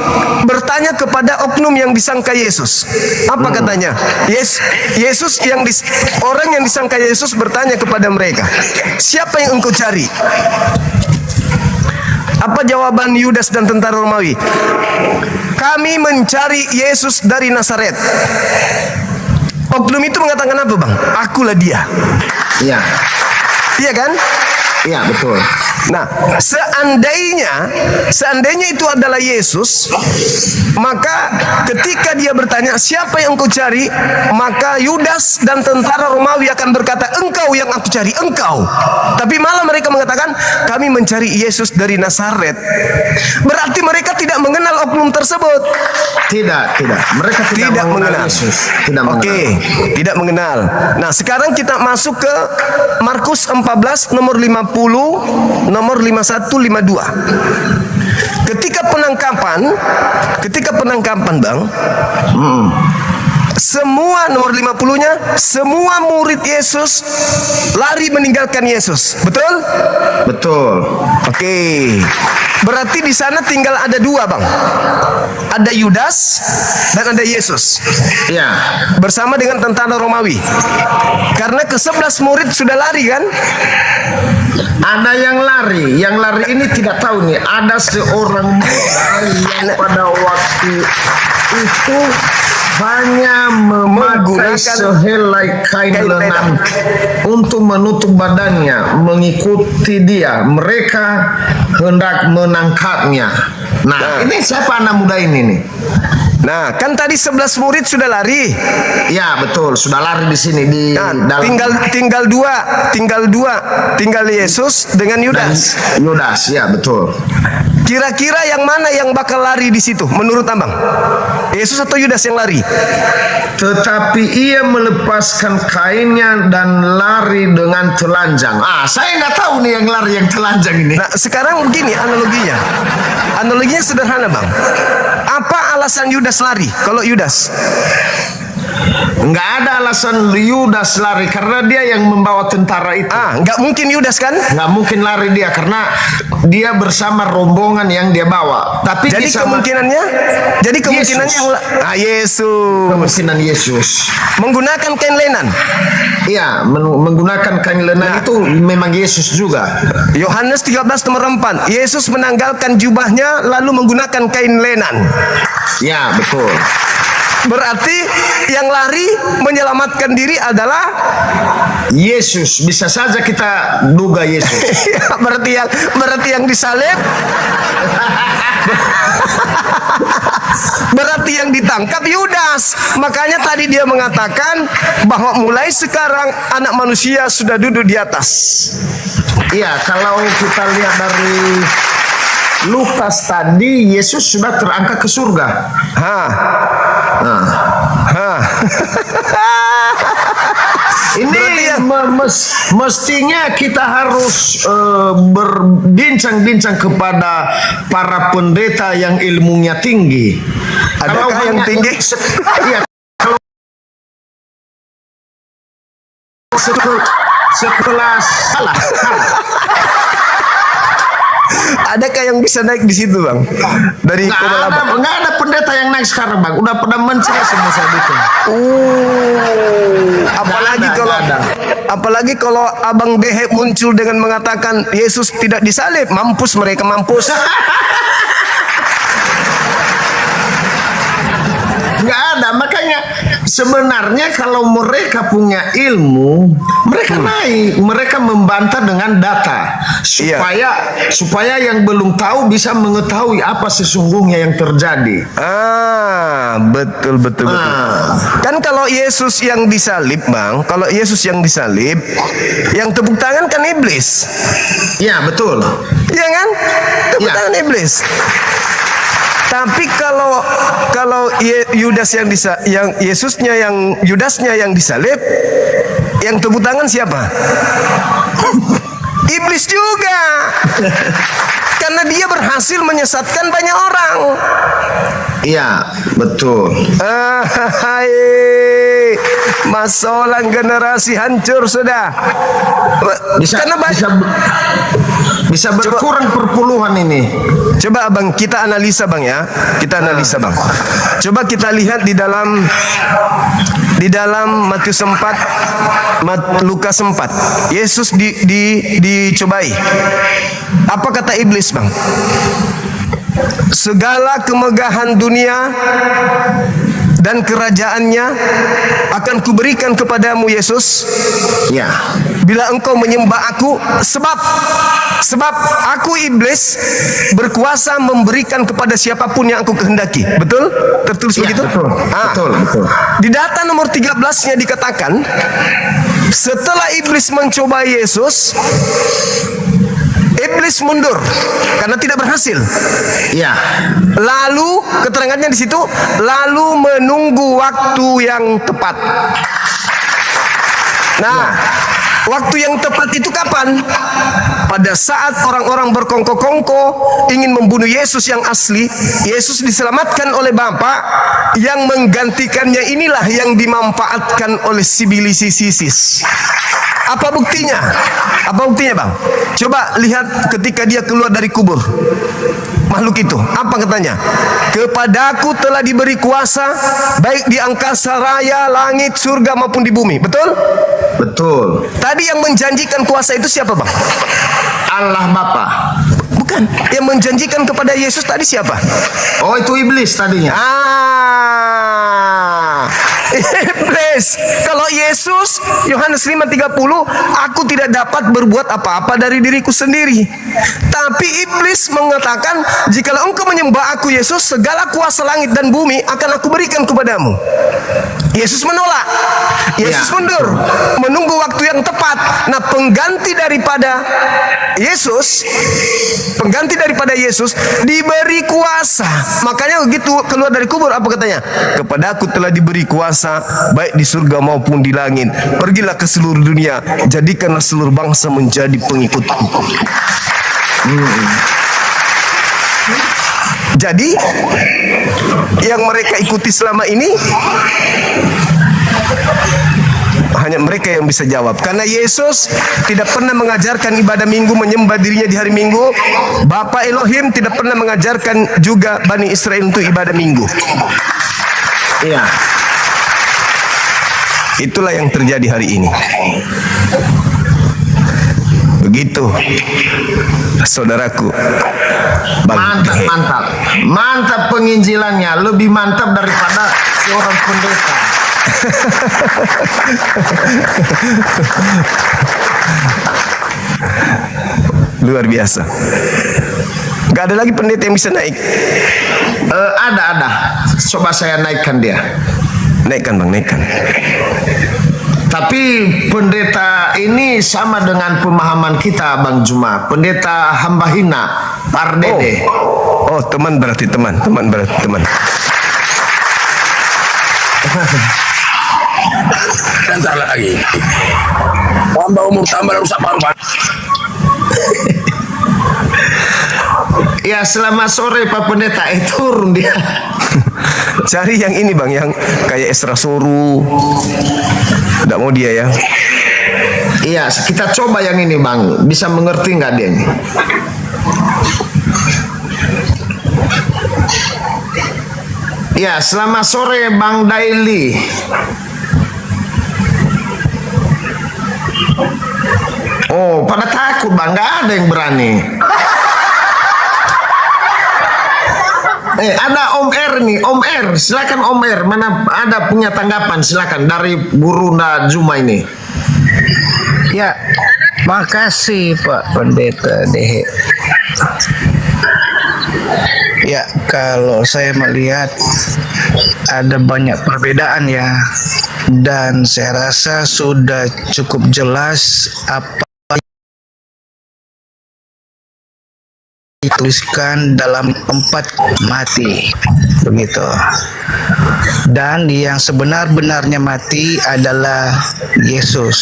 bertanya kepada oknum yang disangka Yesus. Apa katanya? Orang yang disangka Yesus bertanya kepada mereka, siapa yang engkau cari? Apa jawaban Yudas dan tentara Romawi? Kami mencari Yesus dari Nazaret. Oknum itu mengatakan apa, Bang? Akulah dia. Iya, Iya kan? iya betul. Nah, seandainya itu adalah Yesus, maka ketika dia bertanya, siapa yang engkau cari? Maka Yudas dan tentara Romawi akan berkata, engkau yang aku cari, engkau. Tapi malah mereka mengatakan, kami mencari Yesus dari Nazaret. Berarti mereka tidak mengenal oknum tersebut. Tidak. Mereka tidak mengenal Yesus. Tidak mengenal. Oke, tidak mengenal. Nah, sekarang kita masuk ke Markus 14 nomor 50, nomor 51, 52. Ketika penangkapan, Bang, semua nomor 50-nya, semua murid Yesus lari meninggalkan Yesus. Betul? Betul. Oke. Berarti di sana tinggal ada dua, Bang. Ada Yudas dan ada Yesus. Iya. Bersama dengan tentara Romawi. Karena ke-11 murid sudah lari kan? Ada yang lari ini tidak tahu nih. Ada seorang muda yang pada waktu itu hanya memakai sehelai kain lengan untuk menutup badannya, mengikuti dia. Mereka hendak menangkapnya. Nah, ini siapa anak muda ini nih? Nah, kan tadi 11 murid sudah lari. Ya betul, sudah lari di sini di Nah, dalam. tinggal dua, tinggal Yesus dengan Yudas. Yudas, ya betul. Kira-kira yang mana yang bakal lari di situ menurut Abang? Yesus atau Yudas yang lari? Tetapi ia melepaskan kainnya dan lari dengan telanjang. Saya nggak tahu nih yang lari yang telanjang ini. Nah, sekarang begini analoginya. Analoginya sederhana, Bang. Apa alasan Yudas lari? Kalau Yudas Nggak ada alasan Yudas lari karena dia yang membawa tentara itu. nggak mungkin Yudas kan? Nggak mungkin lari dia karena dia bersama rombongan yang dia bawa. Tapi Jadi kemungkinannya Yesus. Kemungkinan Yesus Menggunakan kain lenan. Iya, menggunakan kain lenan itu memang Yesus juga. Yohanes 13 nomor 4. Yesus menanggalkan jubahnya lalu menggunakan kain lenan. Ya, betul. Berarti yang lari menyelamatkan diri adalah Yesus. Bisa saja kita duga Yesus. berarti yang disalib Berarti yang ditangkap Yudas. Makanya tadi dia mengatakan bahwa mulai sekarang anak manusia sudah duduk di atas. Iya, kalau kita lihat dari Lukas tadi, Yesus sudah terangkat ke surga. Hah. Nah, Hah. ini mestinya kita harus berbincang-bincang kepada para pendeta yang ilmunya tinggi. Adakah yang tinggi? Iya, kalau setelah salah. Adakah yang bisa naik di situ, Bang? Dari Kobalaba? Nggak ada pendeta yang naik sekarang, Bang. Udah pada mencari semua saya bikin. Apalagi kalau Abang Dehe muncul dengan mengatakan Yesus tidak disalib, mampus mereka, mampus. Nggak ada, makanya sebenarnya kalau mereka punya ilmu, mereka naik, mereka membantah dengan data supaya yang belum tahu bisa mengetahui apa sesungguhnya yang terjadi. Betul. Kan kalau Yesus yang disalib, Bang, kalau Yesus yang disalib, yang tepuk tangan kan iblis. Iya, betul. Iya kan? Tepuk tangan iblis. Tapi kalau Yudas yang Yesusnya yang Yudasnya yang disalib, yang tepuk tangan siapa? Iblis juga. Karena dia berhasil menyesatkan banyak orang. Iya, betul. Masalah generasi hancur sudah. Bisa berkurang perpuluhan ini. Coba Abang kita analisa, Bang, ya. Kita analisa, Bang. Coba kita lihat di dalam Matius 4, Lukas 4. Yesus dicobai. Apa kata iblis, Bang? Segala kemegahan dunia dan kerajaannya akan kuberikan kepadamu, Yesus. Ya. Bila engkau menyembah aku, sebab aku iblis berkuasa memberikan kepada siapapun yang aku kehendaki. Betul? Tertulis begitu? Betul. Betul. Di data nomor 13-nya dikatakan, setelah iblis mencoba Yesus, iblis mundur karena tidak berhasil. Iya. Lalu keterangannya di situ, lalu menunggu waktu yang tepat. Nah, waktu yang tepat itu kapan? Pada saat orang-orang berkongko-kongko ingin membunuh Yesus yang asli, Yesus diselamatkan oleh Bapa, yang menggantikannya inilah yang dimanfaatkan oleh sibilisisis. Apa buktinya? Apa buktinya, Bang? Coba lihat ketika dia keluar dari kubur. Makhluk itu, apa katanya? Kepadaku telah diberi kuasa baik di angkasa raya, langit, surga maupun di bumi. Betul? Betul. Tadi yang menjanjikan kuasa itu siapa, Bang? Allah Bapa. Bukan. Yang menjanjikan kepada Yesus tadi siapa? Oh, itu iblis tadinya. Iblis. Kalau Yesus, Yohanes 5:30, aku tidak dapat berbuat apa-apa dari diriku sendiri. Tapi iblis mengatakan, jikalau engkau menyembah aku, Yesus, segala kuasa langit dan bumi akan aku berikan kepadamu. Yesus menolak. Yesus mundur, menunggu waktu yang tepat. Nah, pengganti daripada Yesus diberi kuasa. Makanya begitu keluar dari kubur, apa katanya? Kepadaku telah diberi kuasa baik di surga maupun di langit. Pergilah ke seluruh dunia, jadikanlah seluruh bangsa menjadi pengikutku. Jadi yang mereka ikuti selama ini hanya mereka yang bisa jawab, karena Yesus tidak pernah mengajarkan ibadah minggu, menyembah dirinya di hari Minggu. Bapa Elohim tidak pernah mengajarkan juga Bani Israel untuk ibadah minggu. Iya. Itulah yang terjadi hari ini. Begitu, saudaraku. Mantap penginjilannya, lebih mantap daripada seorang pendeta. Luar biasa. Gak ada lagi pendeta yang bisa naik. Ada. Coba saya naikkan dia. Naikkan bang, naikkan. Tapi pendeta ini sama dengan pemahaman kita Bang Juma. Pendeta hamba hina, Pardede. Oh, teman berarti teman. Bentar lagi. Tambah umur tambah rusak paru-paru. Ya, selamat sore Pak Pendeta. Turun dia. Cari yang ini bang, yang kayak Esra Soru. Tidak mau dia ya. Iya, kita coba yang ini Bang. Bisa mengerti nggak dia ini? Ya, selamat sore Bang Daily. Oh, pada takut Bang, nggak ada yang berani. Ada Om R nih, Om R, silakan Om R, mana ada punya tanggapan, silakan dari Burunda Juma ini. Ya, makasih Pak Pendeta Dehe. Ya, kalau saya melihat ada banyak perbedaan ya, dan saya rasa sudah cukup jelas apa dituliskan dalam 4 mati, begitu. Dan yang sebenar-benarnya mati adalah Yesus.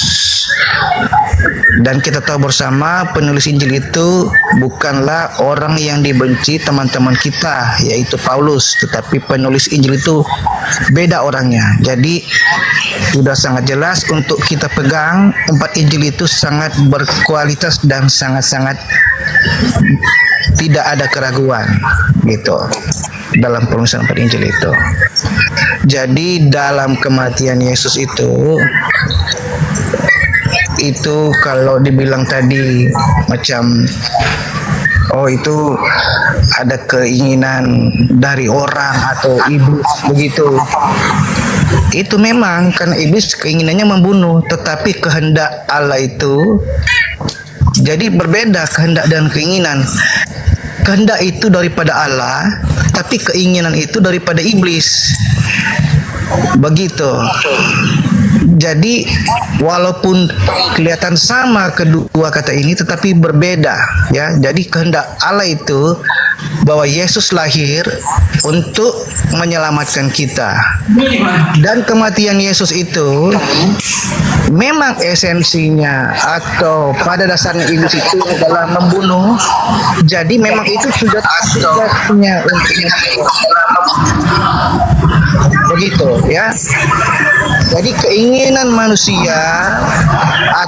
Dan kita tahu bersama penulis Injil itu bukanlah orang yang dibenci teman-teman kita, yaitu Paulus, tetapi penulis Injil itu beda orangnya. Jadi sudah sangat jelas untuk kita pegang 4 Injil itu sangat berkualitas dan sangat-sangat tidak ada keraguan gitu dalam penulisan 4 Injil itu. Jadi dalam kematian Yesus itu kalau dibilang tadi macam itu ada keinginan dari orang atau iblis begitu. Itu memang karena iblis keinginannya membunuh, tetapi kehendak Allah itu jadi berbeda kehendak dan keinginan. Kehendak itu daripada Allah, tapi keinginan itu daripada iblis. Begitu. Jadi walaupun kelihatan sama kedua kata ini, tetapi berbeda ya. Jadi kehendak Allah itu bahwa Yesus lahir untuk menyelamatkan kita, dan kematian Yesus itu memang esensinya atau pada dasarnya iblis itu adalah membunuh. Jadi memang itu sudah tugasnya untuk begitu ya. Jadi keinginan manusia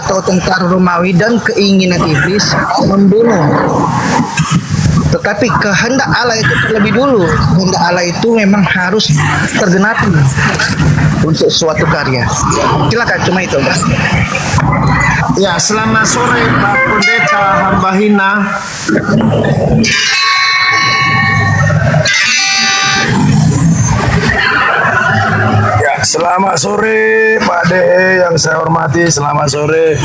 atau tentara Romawi dan keinginan iblis membunuh. Tetapi kehendak Allah itu terlebih dulu. Kehendak Allah itu memang harus tergenapi untuk suatu karya. Silakan, cuma itu. Ya, selamat sore Pak Pendeta hamba hina. Selamat sore Pak Dehe yang saya hormati. Selamat sore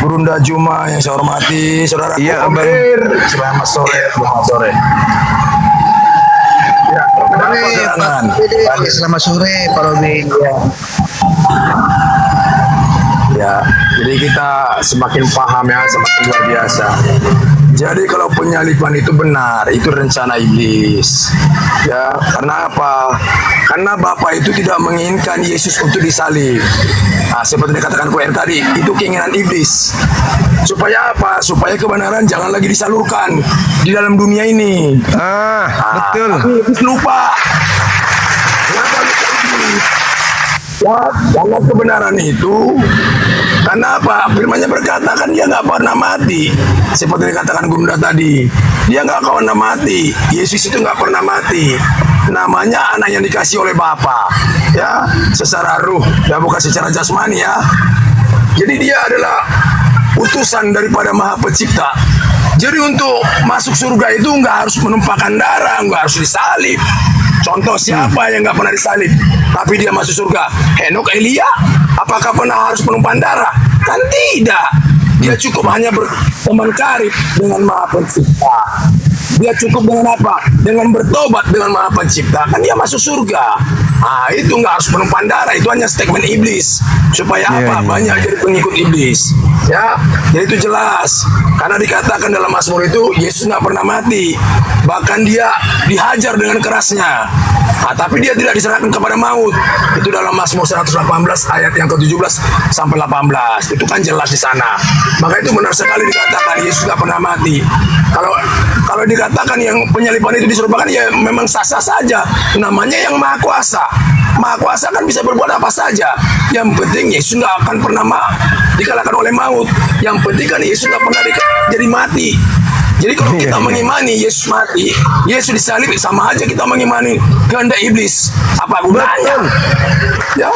Burunda Juma yang saya hormati. Saudara Iya, Abang. Selamat sore. Ya, perjalanan. Selamat sore Pak Robin. Ya, jadi kita semakin paham ya, semakin luar biasa. Jadi kalau penyaliban itu benar, itu rencana iblis. Ya, karena apa? Karena Bapa itu tidak menginginkan Yesus untuk disalib. Nah, seperti dikatakan QR tadi, itu keinginan iblis. Supaya apa? Supaya kebenaran jangan lagi disalurkan di dalam dunia ini. Betul. Tapi iblis lupa. Kenapa lupa iblis? Ya, karena kebenaran itu, karena apa? Firman-Nya berkata kan dia nggak pernah mati. Seperti dikatakan Bunda tadi, dia nggak pernah mati. Yesus itu nggak pernah mati. Namanya anak yang dikasih oleh Bapa, ya, secara ruh, dan bukan secara jasmani ya. Jadi dia adalah utusan daripada Maha Pencipta. Jadi untuk masuk surga itu nggak harus menumpahkan darah, nggak harus disalib. Contoh siapa yang nggak pernah disalib, tapi dia masuk surga? Henok, Elia, apakah pernah harus penumpahan darah? Kan tidak. Dia cukup hanya berteman karib dengan Maha Pencipta. Dia cukup dengan apa? Dengan bertobat dengan Maha Pencipta, kan dia masuk surga. Itu nggak harus penumpang darah, itu hanya statement iblis. Supaya apa? Banyak jadi pengikut iblis. Ya, jadi itu jelas. Karena dikatakan dalam Mazmur itu Yesus nggak pernah mati, bahkan dia dihajar dengan kerasnya. Tapi dia tidak diserahkan kepada maut. Itu dalam Mazmur 118 ayat yang ke-17 sampai 18. Itu kan jelas di sana. Maka itu benar sekali dikatakan Yesus nggak pernah mati. Kalau dikatakan yang penyaliban itu diserupakan, ya memang sah-sah saja. Namanya yang Maha Kuasa. Maha Kuasa kan bisa berbuat apa saja. Yang penting Yesus nggak akan pernah dikalahkan oleh maut. Yang penting kan Yesus nggak pernah jadi mati. Jadi kalau kita mengimani Yesus mati, Yesus disalib, sama aja kita mengimani kehendak iblis. Apa gunanya? Ya.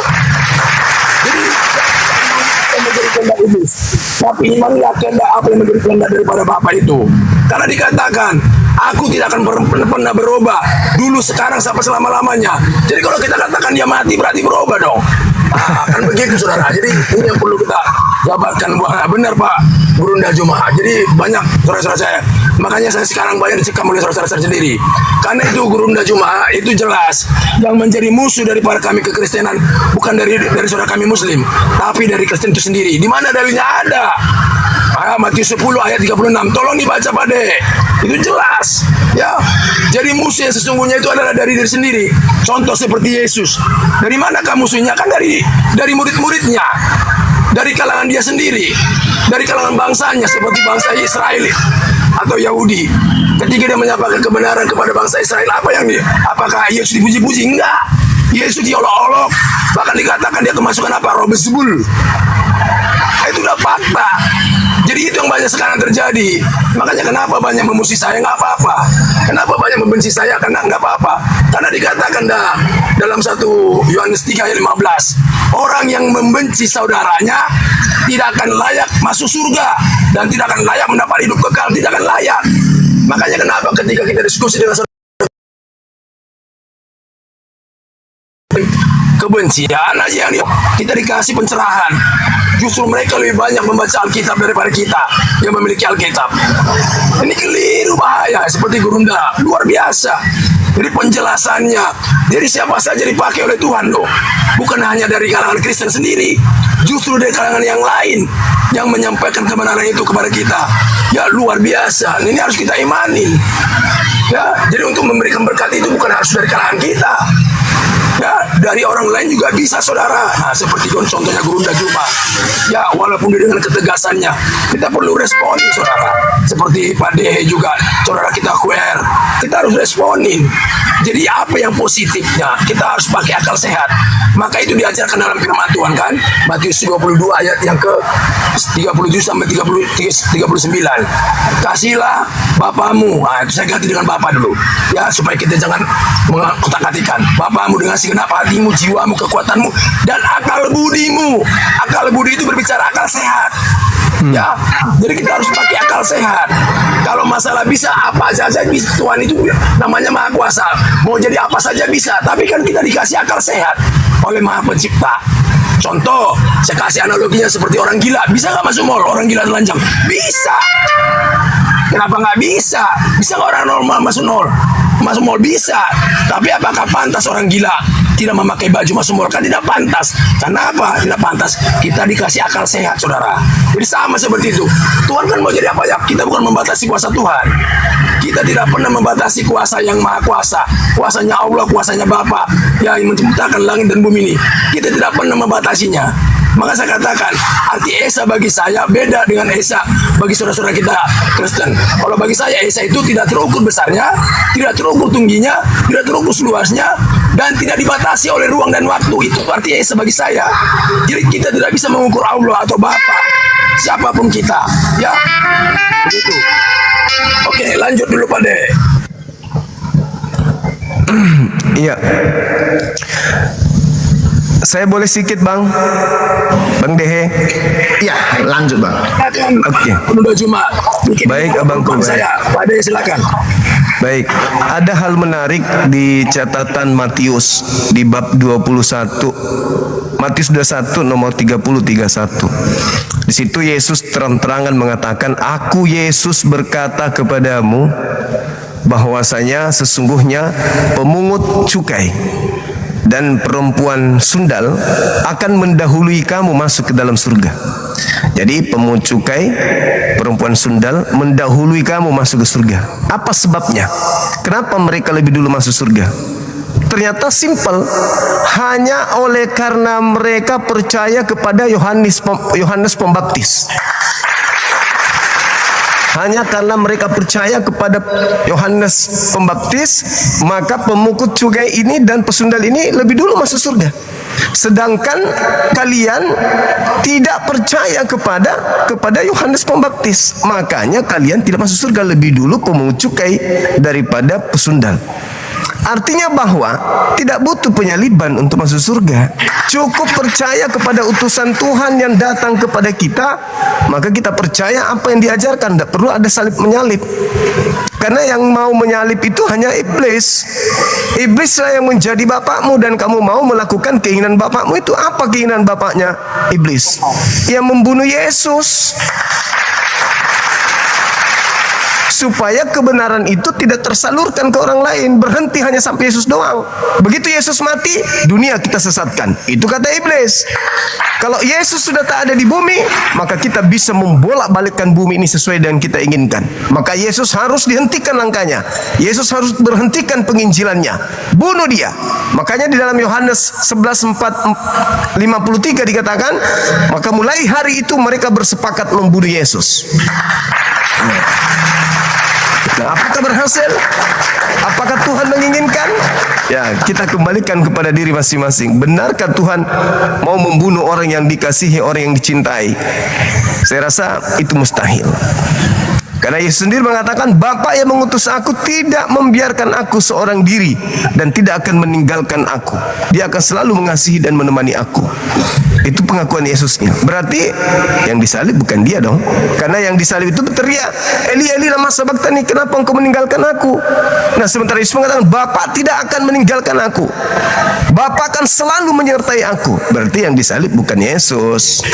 Jadi yang menjadi kehendak iblis. Tapi imanilah kehendak apa yang menjadi kehendak daripada Bapa itu. Karena dikatakan, aku tidak akan pernah berubah dulu, sekarang, sampai selama-lamanya. Jadi kalau kita katakan dia mati, berarti berubah dong. Kan begitu saudara. Jadi ini yang perlu kita jabarkan. Benar Pak Gurunda Jumaha. Jadi banyak saudara-saudara saya. Makanya saya sekarang banyak dicekam oleh saudara-saudara saya sendiri. Karena itu Gurunda Jumaha itu jelas yang menjadi musuh daripada kami kekristenan, bukan dari saudara kami Muslim, tapi dari Kristen itu sendiri. Di mana dalilnya ada? Matius 10 ayat 36. Tolong dibaca Pak De. Itu jelas. Ya. Jadi musuh yang sesungguhnya itu adalah dari diri sendiri. Contoh seperti Yesus. Dari manakah musuhnya? Kan dari murid-muridnya. Dari kalangan dia sendiri. Dari kalangan bangsanya seperti bangsa Israel atau Yahudi. Ketika dia menyampaikan kebenaran kepada bangsa Israel, apakah Yesus dipuji-puji? Enggak. Yesus diolok-olok. Bahkan dikatakan dia kemasukan apa? Roh Beelzebul. Itu udah fakta. Jadi itu yang banyak sekarang terjadi. Makanya kenapa banyak memuji saya? Nggak apa-apa. Kenapa banyak membenci saya? Karena nggak apa-apa. Karena dikatakan dalam 1 Yohanes 3 ayat 15, orang yang membenci saudaranya tidak akan layak masuk surga dan tidak akan layak mendapat hidup kekal. Tidak akan layak. Makanya kenapa ketika kita diskusi dengan saudara, kebencian aja yang kita dikasih pencerahan. Justru mereka lebih banyak membaca Alkitab daripada kita yang memiliki Alkitab. Ini keliru, bahaya. Seperti Gurunda, luar biasa. Jadi penjelasannya dari siapa saja dipakai oleh Tuhan loh. Bukan hanya dari kalangan Kristen sendiri, justru dari kalangan yang lain yang menyampaikan kebenaran itu kepada kita. Ya luar biasa. Ini harus kita imanin. Ya, jadi untuk memberikan berkat itu bukan harus dari kalangan kita. Ya, dari orang lain juga bisa saudara. Seperti contohnya Gurunda Juma. Ya, walaupun dia dengan ketegasannya, kita perlu responin saudara. Seperti Pak Dehe juga, saudara kita Khuer, kita harus responin. Jadi apa yang positifnya? Kita harus pakai akal sehat. Maka itu diajarkan dalam firman Tuhan kan? Matius 22 ayat yang ke 37 sampai 39. Kasihlah bapamu. Itu saya ganti dengan bapak dulu. Ya, supaya kita jangan mengotak-atikkan. Bapamu dengan segenap hatimu, jiwamu, kekuatanmu, dan akal budimu. Akal budi itu berbicara akal sehat. Ya, jadi kita harus pakai akal sehat. Kalau masalah bisa apa saja bisa, Tuhan itu namanya Maha Kuasa. Mau jadi apa saja bisa, tapi kan kita dikasih akal sehat oleh Maha Pencipta. Contoh, saya kasih analoginya seperti orang gila. Bisa nggak masuk mall? Orang gila telanjang? Bisa. Kenapa nggak bisa? Bisa nggak orang normal masuk mall? Bisa. Tapi apakah pantas orang gila tidak memakai baju masuk mall? Kan tidak pantas. Kenapa tidak pantas? Kita dikasih akal sehat, saudara. Jadi sama seperti itu. Tuhan kan mau jadi apa ya? Kita bukan membatasi kuasa Tuhan. Kita tidak pernah membatasi kuasa yang Maha Kuasa. Kuasanya Allah, kuasanya Bapa yang menciptakan langit dan bumi ini. Kita tidak pernah membatasinya. Maka saya katakan, arti Esa bagi saya beda dengan Esa bagi saudara-saudara kita Kristen. Kalau bagi saya, Esa itu tidak terukur besarnya, tidak terukur tingginya, tidak terukur luasnya, dan tidak dibatasi oleh ruang dan waktu. Itu arti Esa bagi saya. Jadi kita tidak bisa mengukur Allah atau Bapa, siapapun kita. Ya, begitu. Oke, lanjut dulu Pak De. Iya. Saya boleh sedikit Bang Dehe? Ya, lanjut Bang. Oke. Udah cuma. Baik Abang Kubai. Saya, Pak De silakan. Baik, ada hal menarik di catatan Matius di bab 21. Matius 21 nomor 30-31. Di situ Yesus terang-terangan mengatakan, "Aku Yesus berkata kepadamu, bahwasanya sesungguhnya pemungut cukai dan perempuan sundal akan mendahului kamu masuk ke dalam surga. Jadi pemungut cukai, perempuan sundal mendahului kamu masuk ke surga. Apa sebabnya? Kenapa mereka lebih dulu masuk surga? Ternyata simpel, hanya oleh karena mereka percaya kepada Yohanes Pembaptis. Hanya karena mereka percaya kepada Yohanes Pembaptis, maka pemungut cukai ini dan pesundal ini lebih dulu masuk surga. Sedangkan kalian tidak percaya kepada Yohanes Pembaptis, makanya kalian tidak masuk surga. Lebih dulu pemungut cukai daripada pesundal. Artinya bahwa tidak butuh penyaliban untuk masuk surga. Cukup percaya kepada utusan Tuhan yang datang kepada kita, maka kita percaya apa yang diajarkan. Tidak perlu ada salib menyalib. Karena yang mau menyalib itu hanya iblis. Iblislah yang menjadi bapakmu dan kamu mau melakukan keinginan bapakmu. Itu apa keinginan bapaknya? Iblis. Yang membunuh Yesus. Supaya kebenaran itu tidak tersalurkan ke orang lain, berhenti hanya sampai Yesus doang. Begitu Yesus mati, dunia kita sesatkan. Itu kata iblis. Kalau Yesus sudah tak ada di bumi, maka kita bisa membolak-balikkan bumi ini sesuai dengan kita inginkan. Maka Yesus harus dihentikan langkahnya. Yesus harus berhentikan penginjilannya. Bunuh dia. Makanya di dalam Yohanes 11:53 dikatakan, maka mulai hari itu mereka bersepakat membunuh Yesus. Nah, apakah berhasil? Apakah Tuhan menginginkan? Ya, kita kembalikan kepada diri masing-masing. Benarkah Tuhan mau membunuh orang yang dikasihi, orang yang dicintai? Saya rasa itu mustahil. Karena Yesus sendiri mengatakan, Bapa yang mengutus aku tidak membiarkan aku seorang diri dan tidak akan meninggalkan aku. Dia akan selalu mengasihi dan menemani aku. Itu pengakuan Yesusnya. Berarti yang disalib bukan dia dong. Karena yang disalib itu berteriak, Eli Eli lama sabachthani, kenapa engkau meninggalkan aku? Nah, sementara Yesus mengatakan, Bapa tidak akan meninggalkan aku. Bapa akan selalu menyertai aku. Berarti yang disalib bukan Yesus.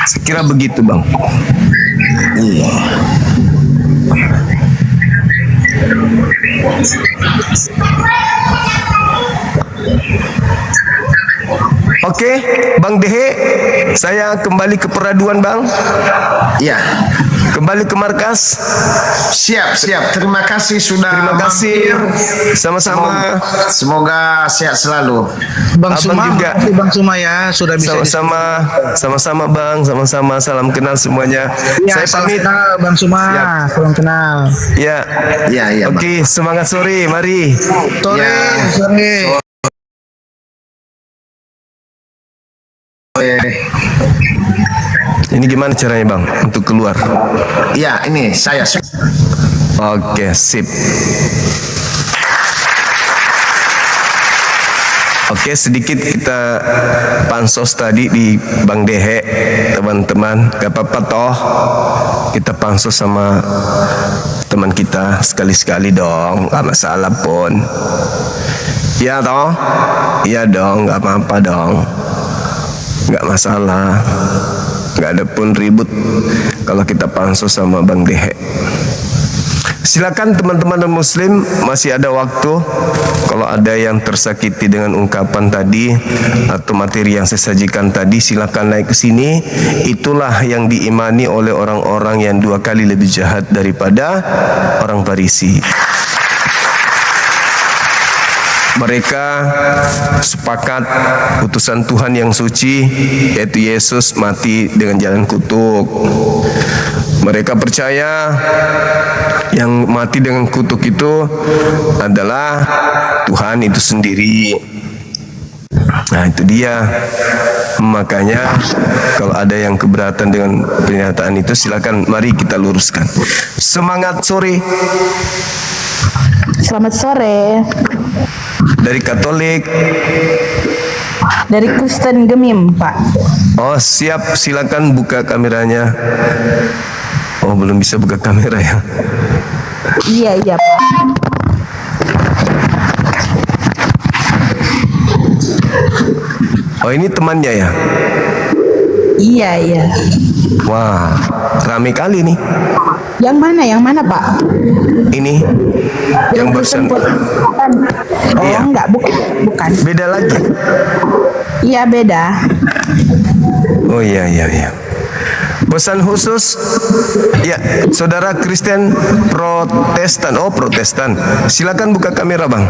Sekira begitu, Bang. Iya. Oke, Bang Dehe, saya kembali ke peraduan, Bang. Ya. Kembali ke markas. Siap. Terima kasih sudah Terima kasih. mampir. Sama-sama. Semoga sehat selalu. Bang Abang Suma, juga. Bang Suma ya sudah bisa. Sama-sama Bang, sama-sama. Salam kenal semuanya. Ya, Saya salam pamit. kenal Bang Suma, Siap. salam kenal. Ya. Ya, Bang. Oke, semangat sore. Mari. Sore, Ya. sore. Ini gimana caranya, Bang, untuk keluar? Ya, ini saya. Oke, sip. Oke, sedikit kita pansos tadi di Bang Dehe, teman-teman. Gak apa-apa toh, kita pansos sama teman kita sekali-sekali dong, gak masalah pun. Ya toh, iya dong, gak apa-apa dong, gak masalah. Gak ada pun ribut kalau kita pansos sama Bang Dehe. Silakan teman-teman dan muslim, masih ada waktu. Kalau ada yang tersakiti dengan ungkapan tadi atau materi yang saya sajikan tadi, silakan naik ke sini. Itulah yang diimani oleh orang-orang yang 2 kali lebih jahat daripada orang Farisi. Mereka sepakat utusan Tuhan yang suci, yaitu Yesus, mati dengan jalan kutuk. Mereka percaya yang mati dengan kutuk itu adalah Tuhan itu sendiri. Nah, itu dia. Makanya kalau ada yang keberatan dengan pernyataan itu, silakan mari kita luruskan. Semangat sore. Selamat sore. Dari Katolik. Dari Kristen Gemim, Pak. Oh, siap, silakan buka kameranya. Oh, belum bisa buka kamera ya. Iya, Pak. Oh, ini temannya ya. Iya. Wah, rame kali nih. Yang mana? Yang mana, Pak? Ini yang barusan. Oh, Iya. enggak, bukan. Beda lagi. Iya, beda. Oh iya. Pesan khusus ya, saudara Kristen Protestan. Oh, Protestan. Silakan buka kamera, Bang.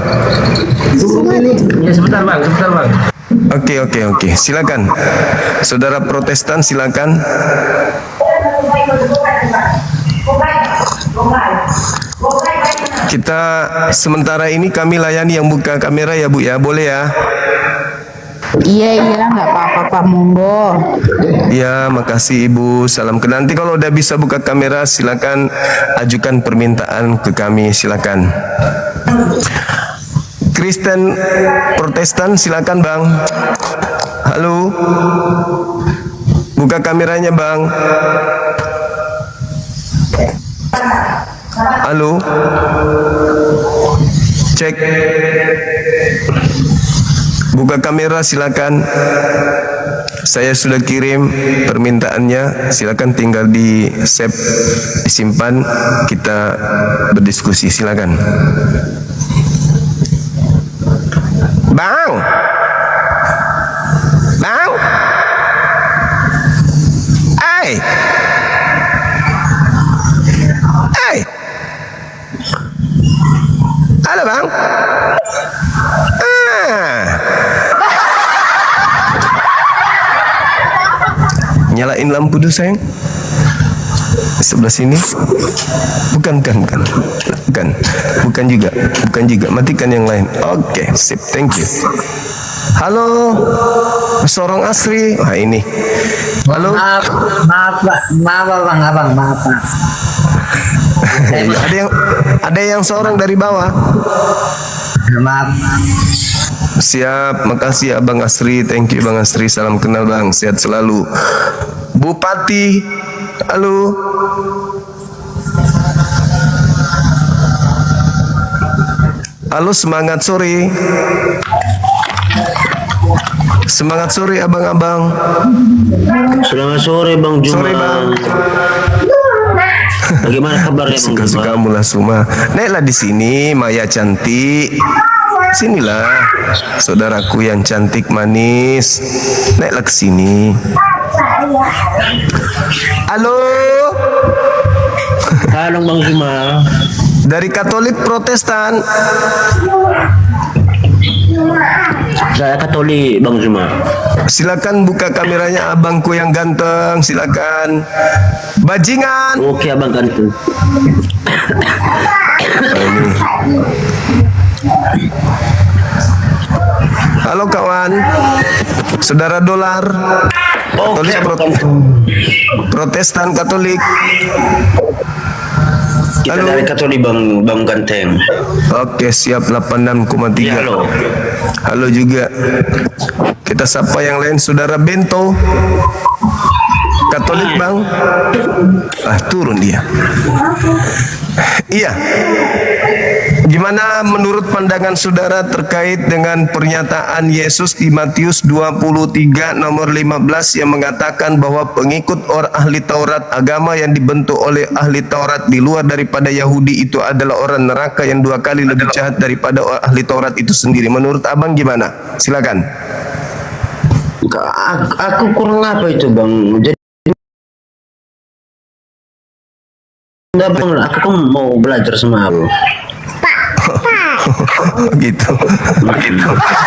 Ya sebentar bang. Oke. Silakan. Saudara Protestan, silakan. Kita sementara ini kami layani yang buka kamera ya, Bu ya. Boleh ya? Iya, nggak apa-apa, Pak. Monggo. Ya, makasih Ibu. Salam kenal. Nanti kalau udah bisa buka kamera, silakan ajukan permintaan ke kami. Silakan. Kristen Protestan, silakan Bang. Halo. Buka kameranya Bang. Halo. Cek. Buka kamera silakan. Saya sudah kirim permintaannya. Silakan tinggal di save, disimpan. Kita berdiskusi. Silakan. Bang. Hey. Halo Bang. Nyalain lampu dulu sayang. Sebelah sini. Bukan juga. Matikan yang lain. Oke, sip, thank you. Halo, Sorong Asri. Wah ini. Halo. Maaf bang, maaf. Ada yang seorang dari bawah. Maaf. Siap, makasih Abang Asri. Thank you Bang Asri. Salam kenal Bang, sehat selalu. Bupati, halo. Halo, semangat sore. Semangat sore abang-abang. Selamat sore Bang Juma. Sore Bang. Bagaimana kabarnya Bang Juma? Suka-suka mula semua. Naiklah di sini, Maya cantik. Sinilah, saudaraku yang cantik manis. Naiklah ke sini. Halo. Halo Bang Juma. Dari Katolik Protestan. Saya Katolik Bang Juma. Silakan buka kameranya abangku yang ganteng. Silakan. Bajingan. Oke Abang Ganteng. Ini. Halo kawan. Saudara dolar. Katolik Protestan Katolik. Kita Halo. dari Katolik Bang Ganteng. Oke, siap 86,3. Ya, halo. Halo juga. Kita sapa yang lain, saudara Bento. Katolik Bang. Turun dia. Iya. Gimana menurut pandangan saudara terkait dengan pernyataan Yesus di Matius 23 nomor 15 yang mengatakan bahwa pengikut orang ahli Taurat, agama yang dibentuk oleh ahli Taurat di luar daripada Yahudi itu adalah orang neraka yang 2 kali lebih jahat daripada ahli Taurat itu sendiri. Menurut abang gimana? Silakan. Aku kurang apa itu Bang? Jadi enggak Bang, aku kan mau belajar sama lu. Gitu.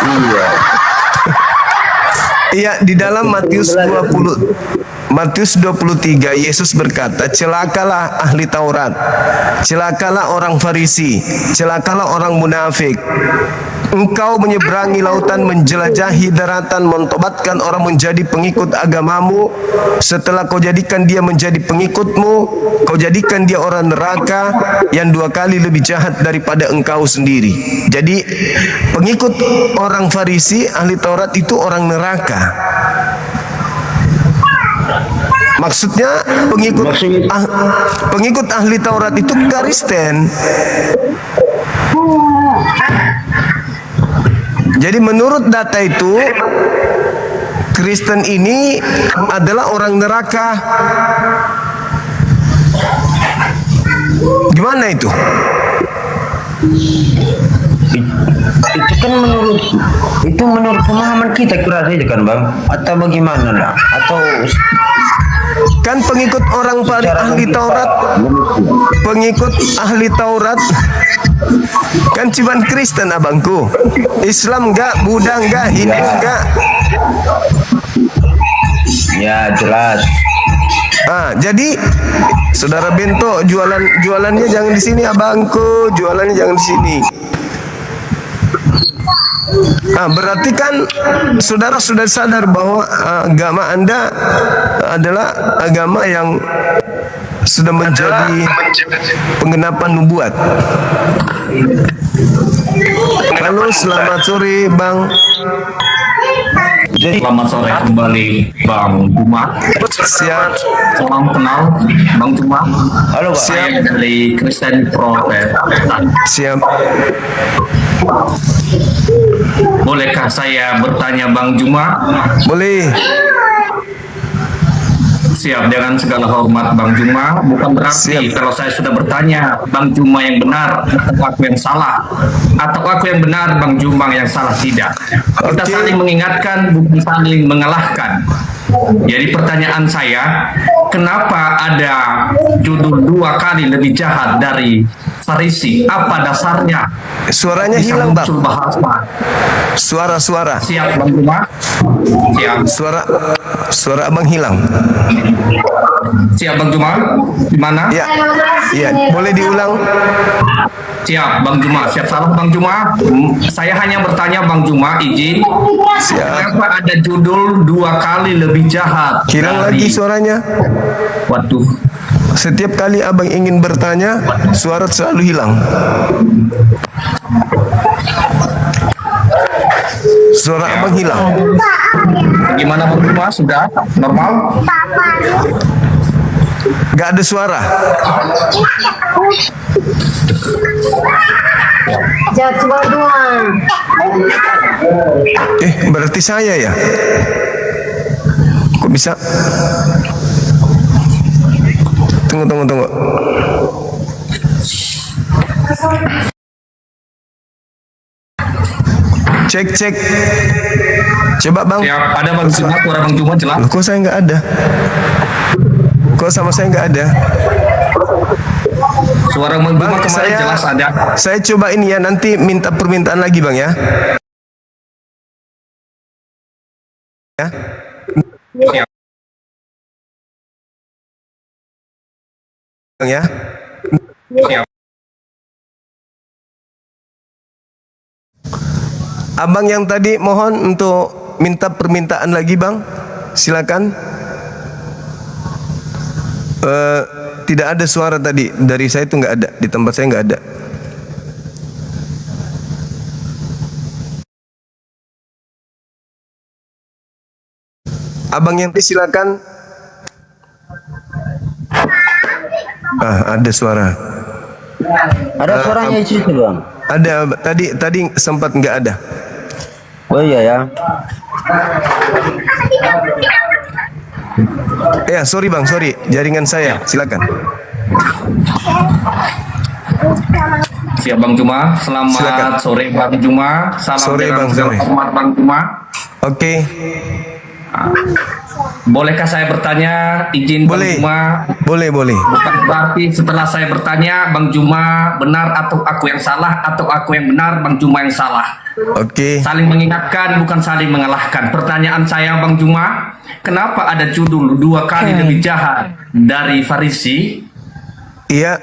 Iya. Iya, di dalam Matius 23 Yesus berkata, celakalah ahli Taurat, celakalah orang Farisi, celakalah orang munafik. Engkau menyeberangi lautan, menjelajahi daratan, mentobatkan orang menjadi pengikut agamamu. Setelah kau jadikan dia menjadi pengikutmu, kau jadikan dia orang neraka yang 2 kali lebih jahat daripada engkau sendiri. Jadi pengikut orang Farisi, ahli Taurat itu orang neraka. Maksudnya pengikut ahli Taurat itu Kristen. Jadi menurut data itu Kristen ini adalah orang neraka. Gimana itu? Itu kan menurut pemahaman kita kira saja kan bang, atau bagaimana lah, atau Kan pengikut orang ahli Taurat, pengikut ahli Taurat kan cuman Kristen abangku. Islam enggak, Buddha enggak, Hindu enggak. ya jelas. Jadi saudara Bento jualannya jangan di sini abangku, jualannya jangan di sini. Berarti kan saudara sudah sadar bahwa agama Anda adalah agama yang sudah menjadi penggenapan nubuat. Halo, selamat sore Bang. Selamat sore kembali Bang Juma. Siap. Salam kenal Bang Juma. Halo Pak. Saya dari Kristen Protestan. Siap. Bolehkah saya bertanya Bang Juma? Boleh. Siap, dengan segala hormat Bang Juma. Bukan berarti Siap. kalau saya sudah bertanya Bang Juma yang benar atau aku yang salah, atau aku yang benar Bang Juma yang salah, tidak. Kita Oke. saling mengingatkan, bukan saling mengalahkan. Jadi pertanyaan saya, kenapa ada judul 2 kali lebih jahat dari Farisi? Apa dasarnya? Suaranya Bisa hilang Bang. muncul bahasa. Suara. Siap Bang Juma? Siap. Suara abang hilang. Siap Bang Juma? Di mana? Iya. Boleh diulang? Siap Bang Juma. Siap salah Bang Juma. Saya hanya bertanya Bang Juma, izin. Siap. Kenapa ada judul 2 kali lebih jahat? Hilang dari- lagi suaranya. Waduh. Setiap kali abang ingin bertanya, suara selalu hilang. Suara abang hilang. Gimana Bang Juma? Sudah normal? Gak ada suara. Berarti saya ya? Kok bisa? Tunggu. Cek. Coba Bang. Siap. Ada Bang Juma? Suara Bang Juma jelas? Loh, kok saya nggak ada? Kok sama saya nggak ada? Suara Bang Juma Bang, kemarin jelas ada. saya coba ini ya, nanti minta permintaan lagi Bang ya. Ya. Siap. Bang ya. Siap. Abang yang tadi mohon untuk minta permintaan lagi Bang. Silakan. Tidak ada suara tadi dari saya, itu nggak ada, di tempat saya nggak ada. Abang yang tadi silakan. Ada suara. Ada suaranya di situ bang. Ada, tadi sempat nggak ada. Oh iya ya. Ya, sorry Bang, jaringan saya. Silakan. Siap Bang Juma. Selamat Silakan. sore Bang Juma. Salam Sore, dengan Bang, segala sore. hormat Bang Juma. Oke. Bolehkah saya bertanya, izin Boleh. Bang Juma? Boleh. Bukan berarti setelah saya bertanya Bang Juma benar atau aku yang salah, atau aku yang benar Bang Juma yang salah. Oke. Saling mengingatkan, bukan saling mengalahkan. Pertanyaan saya Bang Juma, kenapa ada judul 2 kali lebih jahat dari Farisi? Iya.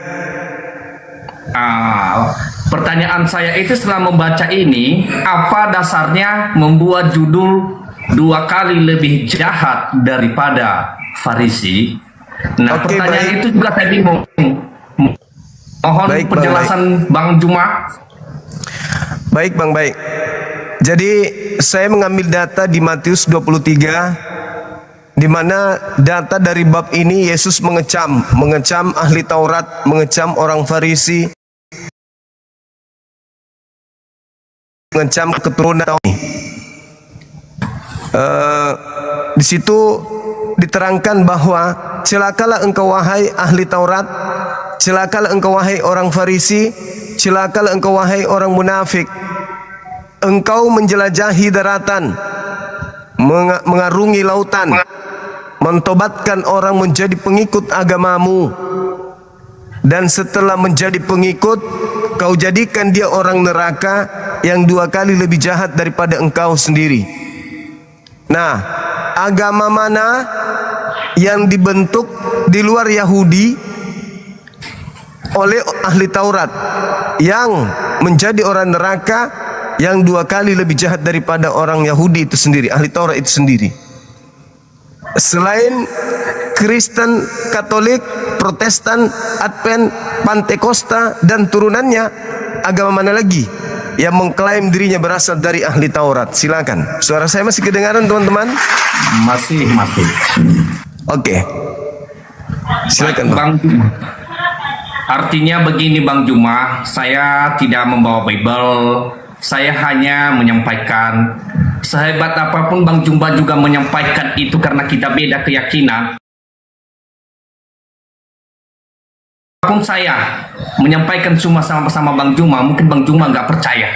Pertanyaan saya itu setelah membaca ini, apa dasarnya membuat judul 2 kali lebih jahat daripada Farisi? Nah, Oke, pertanyaan baik. itu juga saya bingung. Mohon Baik, Bang, penjelasan Bang Juma. Baik Bang, baik. Jadi saya mengambil data di Matius 23, di mana data dari bab ini Yesus mengecam ahli Taurat, mengecam orang Farisi, mengecam keturunan. Di situ diterangkan bahwa celakalah engkau wahai ahli Taurat, celakalah engkau wahai orang Farisi, celakalah engkau wahai orang munafik. Engkau menjelajahi daratan, mengarungi lautan, mentobatkan orang menjadi pengikut agamamu. Dan setelah menjadi pengikut, kau jadikan dia orang neraka yang 2 kali lebih jahat daripada engkau sendiri. Nah, agama mana yang dibentuk di luar Yahudi oleh ahli Taurat yang menjadi orang neraka yang 2 kali lebih jahat daripada orang Yahudi itu sendiri, ahli Taurat itu sendiri? Selain Kristen, Katolik, Protestan, Advent, Pantekosta dan turunannya, agama mana lagi yang mengklaim dirinya berasal dari ahli Taurat? Silakan. Suara saya masih kedengaran, teman-teman? Masih. Oke. Silakan, Bang. Bang Juma. Artinya begini Bang Juma, saya tidak membawa Bible, saya hanya menyampaikan. Sehebat apapun Bang Juma juga menyampaikan itu karena kita beda keyakinan. Apapun saya menyampaikan cuma sama-sama Bang Juma, mungkin Bang Juma nggak percaya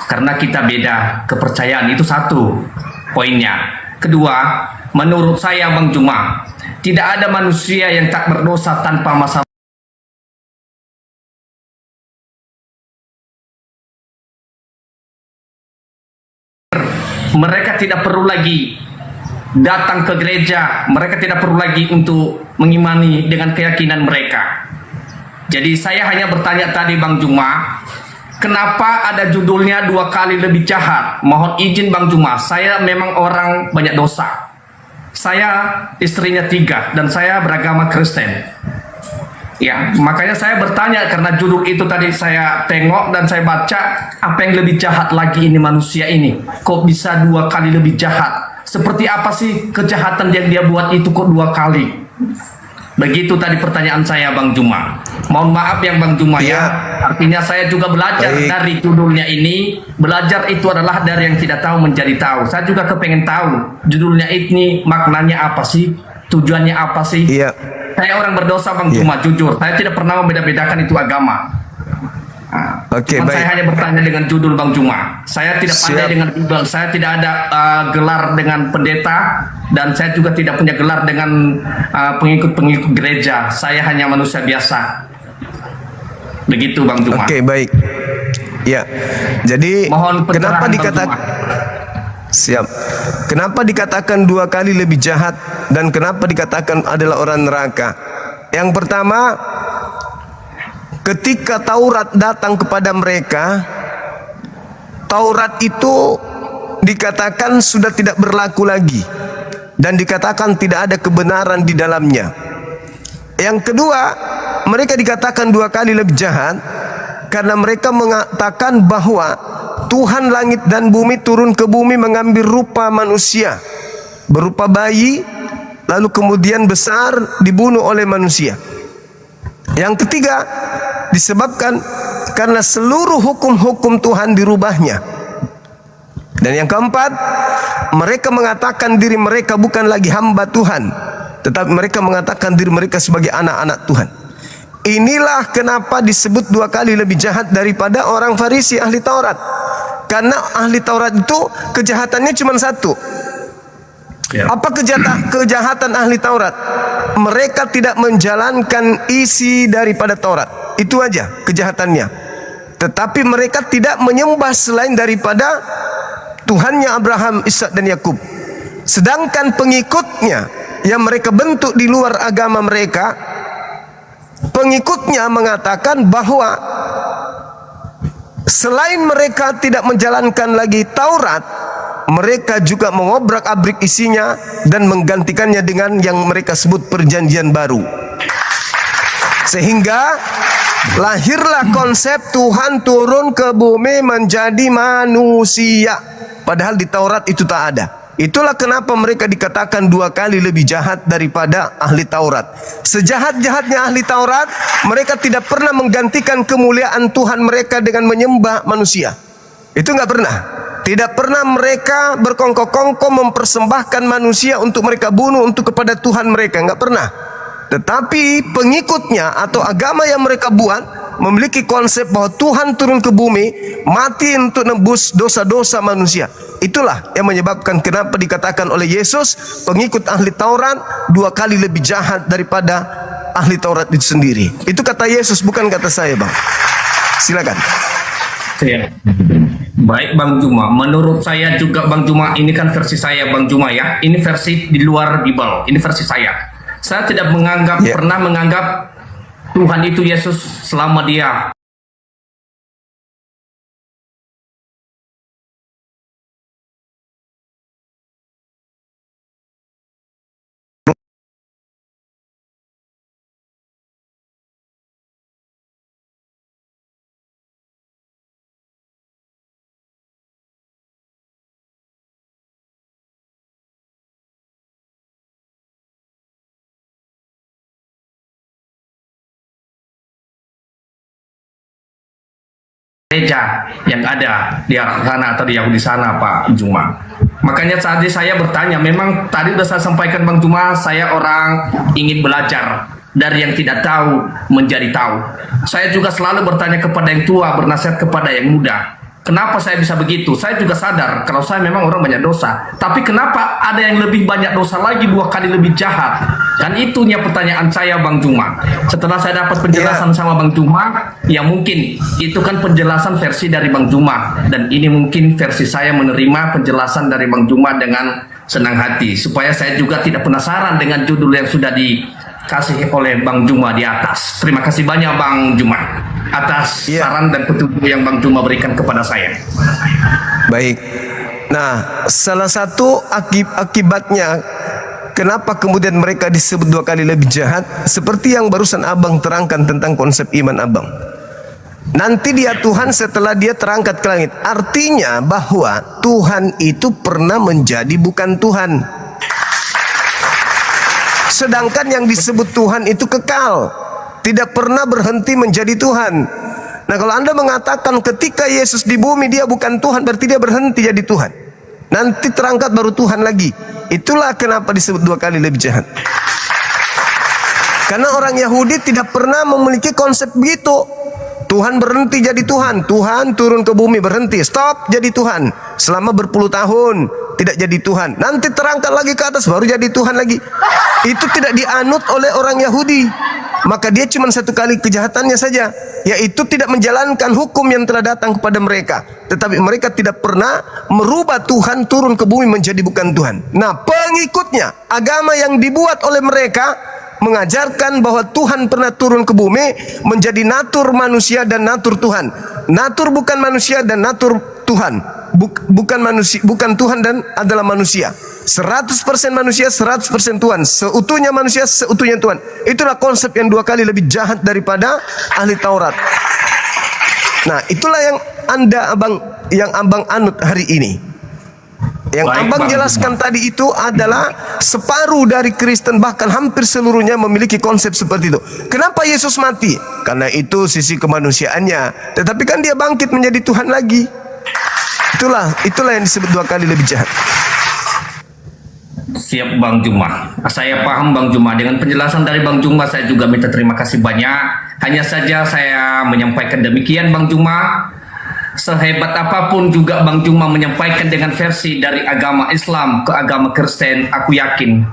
karena kita beda kepercayaan. Itu satu poinnya. Kedua, menurut saya Bang Juma, tidak ada manusia yang tak berdosa tanpa masalah. Mereka tidak perlu lagi datang ke gereja, mereka tidak perlu lagi untuk mengimani dengan keyakinan mereka. Jadi saya hanya bertanya tadi Bang Juma, kenapa ada judulnya 2 kali lebih jahat? Mohon izin Bang Juma, saya memang orang banyak dosa. Saya istrinya 3 dan saya beragama Kristen. Ya, makanya saya bertanya karena judul itu tadi saya tengok dan saya baca, apa yang lebih jahat lagi ini manusia ini? Kok bisa 2 kali lebih jahat? Seperti apa sih kejahatan yang dia buat itu kok 2 kali? Begitu tadi pertanyaan saya Bang Juma. Mohon maaf yang Bang Juma ya. Artinya saya juga belajar dari judulnya ini. Belajar itu adalah dari yang tidak tahu menjadi tahu. Saya juga kepengen tahu judulnya ini maknanya apa sih? Tujuannya apa sih? Iya. Saya orang berdosa Bang Juma, jujur. Saya tidak pernah membeda-bedakan itu agama. Oke, Cuman baik. saya hanya bertanya dengan judul Bang Juma. Saya tidak pandai dengan Bible. Saya tidak ada gelar dengan pendeta dan saya juga tidak punya gelar dengan pengikut-pengikut gereja. Saya hanya manusia biasa. Begitu Bang Juma. Oke, baik. Ya. Jadi Mohon pencerahan, kenapa Bang dikatakan Juma. Siap. Kenapa dikatakan 2 kali lebih jahat dan kenapa dikatakan adalah orang neraka? Yang pertama, ketika Taurat datang kepada mereka, Taurat itu dikatakan sudah tidak berlaku lagi dan dikatakan tidak ada kebenaran di dalamnya. Yang kedua, mereka dikatakan 2 kali lebih jahat karena mereka mengatakan bahwa Tuhan langit dan bumi turun ke bumi mengambil rupa manusia, berupa bayi, lalu kemudian besar dibunuh oleh manusia. Yang ketiga, disebabkan karena seluruh hukum-hukum Tuhan dirubahnya. Dan yang keempat, mereka mengatakan diri mereka bukan lagi hamba Tuhan, tetapi mereka mengatakan diri mereka sebagai anak-anak Tuhan. Inilah kenapa disebut 2 kali lebih jahat daripada orang Farisi ahli Taurat. Karena ahli Taurat itu kejahatannya cuma 1. Apa kejahatan ahli Taurat? Mereka tidak menjalankan isi daripada Taurat. Itu aja kejahatannya. Tetapi mereka tidak menyembah selain daripada Tuhannya Abraham, Ishak dan Yakub. Sedangkan pengikutnya yang mereka bentuk di luar agama mereka, pengikutnya mengatakan bahwa selain mereka tidak menjalankan lagi Taurat, mereka juga mengobrak-abrik isinya dan menggantikannya dengan yang mereka sebut perjanjian baru. Sehingga lahirlah konsep Tuhan turun ke bumi menjadi manusia, padahal di Taurat itu tak ada. Itulah kenapa mereka dikatakan 2 kali lebih jahat daripada ahli Taurat. Sejahat-jahatnya ahli Taurat, mereka tidak pernah menggantikan kemuliaan Tuhan mereka dengan menyembah manusia. Itu nggak pernah. Tidak pernah mereka berkongkok-kongkok mempersembahkan manusia untuk mereka bunuh untuk kepada Tuhan mereka. Nggak pernah. Tetapi pengikutnya atau agama yang mereka buat memiliki konsep bahwa Tuhan turun ke bumi, mati untuk nebus dosa-dosa manusia. Itulah yang menyebabkan kenapa dikatakan oleh Yesus, pengikut ahli Taurat 2 kali lebih jahat daripada ahli Taurat itu sendiri. Itu kata Yesus, bukan kata saya, Bang. Silakan. Siap. Baik Bang Juma, menurut saya juga Bang Juma, ini kan versi saya Bang Juma ya. Ini versi di luar Bible, ini versi saya. Saya tidak menganggap, pernah menganggap Tuhan itu Yesus selama dia gereja yang ada di sana atau di Yahudi sana Pak Juma. Makanya tadi saya bertanya, memang tadi sudah saya sampaikan Bang Juma, saya orang ingin belajar dari yang tidak tahu menjadi tahu. Saya juga selalu bertanya kepada yang tua, bernasihat kepada yang muda. Kenapa saya bisa begitu? Saya juga sadar kalau saya memang orang banyak dosa. Tapi kenapa ada yang lebih banyak dosa lagi 2 kali lebih jahat? Kan itunya pertanyaan saya Bang Juma. Setelah saya dapat penjelasan sama Bang Juma, ya mungkin itu kan penjelasan versi dari Bang Juma. Dan ini mungkin versi saya menerima penjelasan dari Bang Juma dengan senang hati. Supaya saya juga tidak penasaran dengan judul yang sudah dikasih oleh Bang Juma di atas. Terima kasih banyak Bang Juma atas saran dan petunjuk yang Bang Juma berikan kepada saya. Baik. Nah, salah satu akibatnya kenapa kemudian mereka disebut 2 kali lebih jahat, seperti yang barusan Abang terangkan tentang konsep iman Abang. Nanti dia Tuhan setelah dia terangkat ke langit. Artinya bahwa Tuhan itu pernah menjadi bukan Tuhan. Sedangkan yang disebut Tuhan itu kekal, tidak pernah berhenti menjadi Tuhan. Nah, kalau Anda mengatakan ketika Yesus di bumi dia bukan Tuhan, berarti dia berhenti jadi Tuhan. Nanti terangkat baru Tuhan lagi. Itulah kenapa disebut 2 kali lebih jahat. Karena orang Yahudi tidak pernah memiliki konsep begitu. Tuhan berhenti jadi Tuhan. Tuhan turun ke bumi berhenti, stop jadi Tuhan. Selama berpuluh tahun tidak jadi Tuhan. Nanti terangkat lagi ke atas baru jadi Tuhan lagi. Itu tidak dianut oleh orang Yahudi. Maka dia cuma 1 kali kejahatannya saja, yaitu tidak menjalankan hukum yang telah datang kepada mereka. Tetapi mereka tidak pernah merubah Tuhan turun ke bumi menjadi bukan Tuhan. Nah, pengikutnya, agama yang dibuat oleh mereka mengajarkan bahwa Tuhan pernah turun ke bumi menjadi natur manusia dan natur Tuhan. Natur bukan manusia dan natur Tuhan. Bukan manusia, bukan Tuhan dan adalah manusia. 100% manusia, 100% Tuhan. Seutuhnya manusia, seutuhnya Tuhan. Itulah konsep yang 2 kali lebih jahat daripada ahli Taurat. Nah, itulah yang abang anut hari ini. Yang Baik, abang Bang. jelaskan tadi itu adalah separuh dari Kristen, bahkan hampir seluruhnya memiliki konsep seperti itu. Kenapa Yesus mati? Karena itu sisi kemanusiaannya. Tetapi kan dia bangkit menjadi Tuhan lagi. Itulah yang disebut 2 kali lebih jahat. Siap Bang Juma. Saya paham Bang Juma. Dengan penjelasan dari Bang Juma, saya juga minta terima kasih banyak. Hanya saja saya menyampaikan demikian Bang Juma. Sehebat apapun juga Bang Juma menyampaikan dengan versi dari agama Islam ke agama Kristen, aku yakin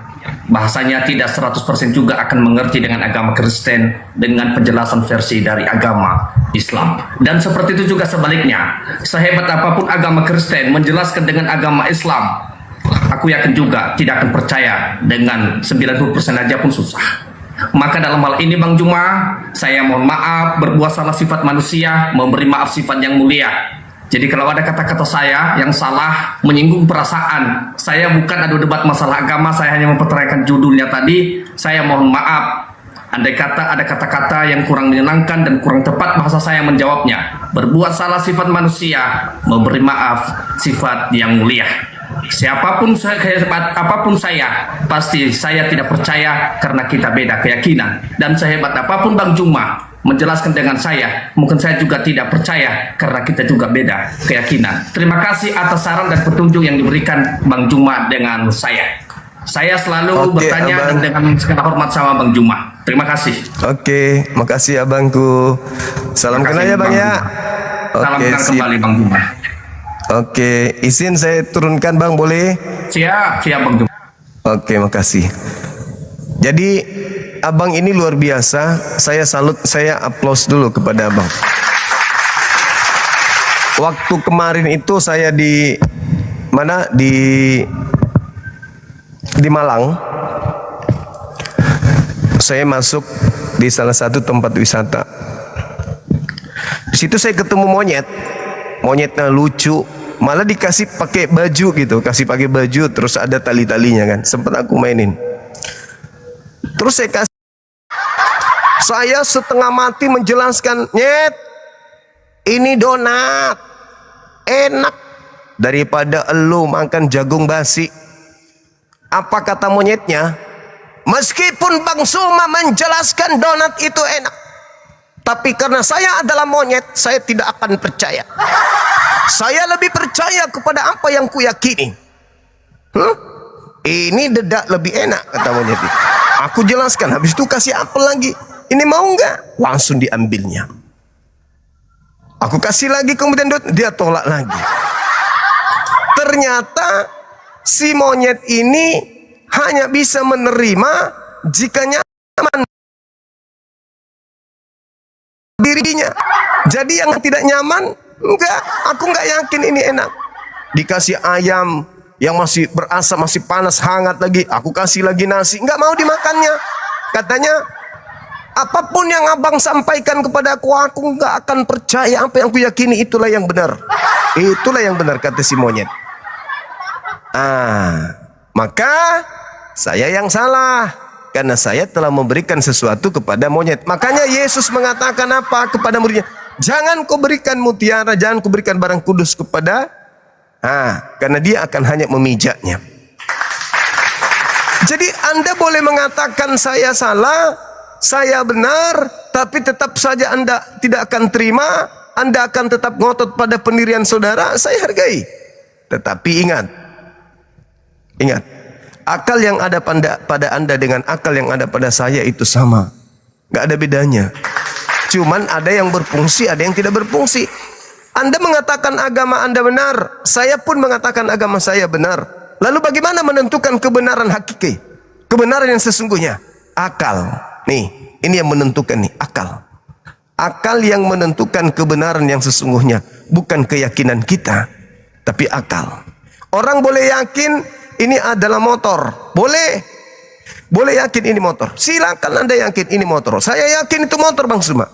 bahasanya tidak 100% juga akan mengerti dengan agama Kristen dengan penjelasan versi dari agama Islam. Dan seperti itu juga sebaliknya. Sehebat apapun agama Kristen menjelaskan dengan agama Islam, aku yakin juga tidak akan percaya dengan 90% aja pun susah. Maka dalam hal ini Bang Juma, saya mohon maaf berbuat salah sifat manusia, memberi maaf sifat yang mulia. Jadi kalau ada kata-kata saya yang salah, menyinggung perasaan, saya bukan adu debat masalah agama, saya hanya mempertanyakan judulnya tadi. Saya mohon maaf andai kata ada kata-kata yang kurang menyenangkan dan kurang tepat bahasa saya menjawabnya. Berbuat salah sifat manusia, memberi maaf sifat yang mulia. Siapapun apapun saya, pasti saya tidak percaya karena kita beda keyakinan. Dan sehebat apapun Bang Juma menjelaskan dengan saya, mungkin saya juga tidak percaya karena kita juga beda keyakinan. Terima kasih atas saran dan petunjuk yang diberikan Bang Juma dengan saya. Saya selalu Oke, bertanya Abang. dengan segala hormat sama Bang Juma. Terima kasih. Oke, makasih abangku. Salam Terima kenal kasih, ya bang Bang ya. Juma. Salam Oke, kenal siap. kembali Bang Juma. Oke, izin saya turunkan bang, boleh? Siap, siap Bang Juma. Oke, makasih. Jadi abang ini luar biasa. Saya salut, saya aplaus dulu kepada abang. Waktu kemarin itu saya di mana di Malang. Saya masuk di salah satu tempat wisata. Di situ saya ketemu monyet. Monyetnya lucu, malah dikasih pakai baju gitu, kasih pakai baju terus ada tali-talinya kan. Sempat aku mainin. Terus saya setengah mati menjelaskan, "Nyet, ini donat. Enak daripada elu makan jagung basi." Apa kata monyetnya? "Meskipun Bang Suma menjelaskan donat itu enak, tapi karena saya adalah monyet, saya tidak akan percaya. Saya lebih percaya kepada apa yang kuyakini." Ini dedak lebih enak, kata monyet itu. Aku jelaskan, habis itu kasih apel lagi. "Ini mau nggak?" Langsung diambilnya. Aku kasih lagi, kemudian dia tolak lagi. Ternyata si monyet ini hanya bisa menerima jika nyaman dirinya. Jadi yang tidak nyaman, enggak, aku enggak yakin ini enak. Dikasih ayam yang masih berasa, masih panas, hangat lagi, aku kasih lagi nasi, enggak mau dimakannya. Katanya, "Apapun yang abang sampaikan kepada aku enggak akan percaya. Apa yang aku yakini itulah yang benar." Itulah yang benar, kata si monyet. Maka saya yang salah, karena saya telah memberikan sesuatu kepada monyet. Makanya Yesus mengatakan apa kepada muridnya? "Jangan kau berikan mutiara, jangan kau berikan barang kudus kepada karena dia akan hanya memijatnya." Jadi Anda boleh mengatakan saya salah, saya benar, tapi tetap saja Anda tidak akan terima. Anda akan tetap ngotot pada pendirian saudara. Saya hargai. Tetapi ingat, akal yang ada pada Anda dengan akal yang ada pada saya itu sama. Gak ada bedanya. Cuman ada yang berfungsi, ada yang tidak berfungsi. Anda mengatakan agama Anda benar, saya pun mengatakan agama saya benar. Lalu bagaimana menentukan kebenaran hakiki? Kebenaran yang sesungguhnya? Akal. Nih, ini yang menentukan nih, akal. Akal yang menentukan kebenaran yang sesungguhnya. Bukan keyakinan kita, tapi akal. Orang boleh yakin ini adalah motor. Boleh. Boleh yakin ini motor. Silakan Anda yakin ini motor. Saya yakin itu motor Bang Suma.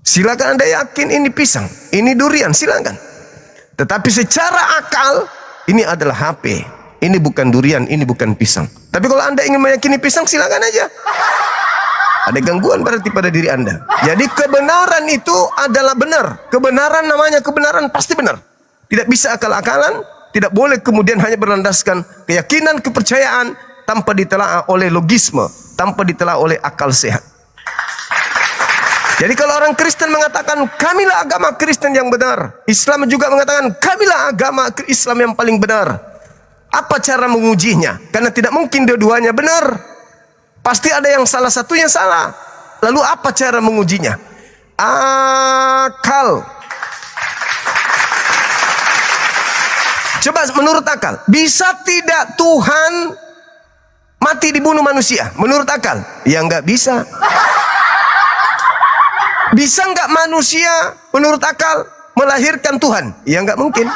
Silakan Anda yakin ini pisang, ini durian, silakan. Tetapi secara akal ini adalah HP. Ini bukan durian, ini bukan pisang. Tapi kalau Anda ingin meyakini pisang, silakan aja. Ada gangguan berarti pada diri Anda. Jadi kebenaran itu adalah benar. Kebenaran namanya kebenaran pasti benar. Tidak bisa akal-akalan. Tidak boleh kemudian hanya berlandaskan keyakinan, kepercayaan tanpa ditelaah oleh logisme, tanpa ditelaah oleh akal sehat. Jadi kalau orang Kristen mengatakan kamilah agama Kristen yang benar, Islam juga mengatakan kamilah agama Islam yang paling benar. Apa cara mengujinya? Karena tidak mungkin dua-duanya benar. Pasti ada yang salah satunya salah. Lalu apa cara mengujinya? Akal. Coba menurut akal, bisa tidak Tuhan mati dibunuh manusia? Menurut akal, ya nggak bisa. Bisa nggak manusia menurut akal melahirkan Tuhan? Ya nggak mungkin.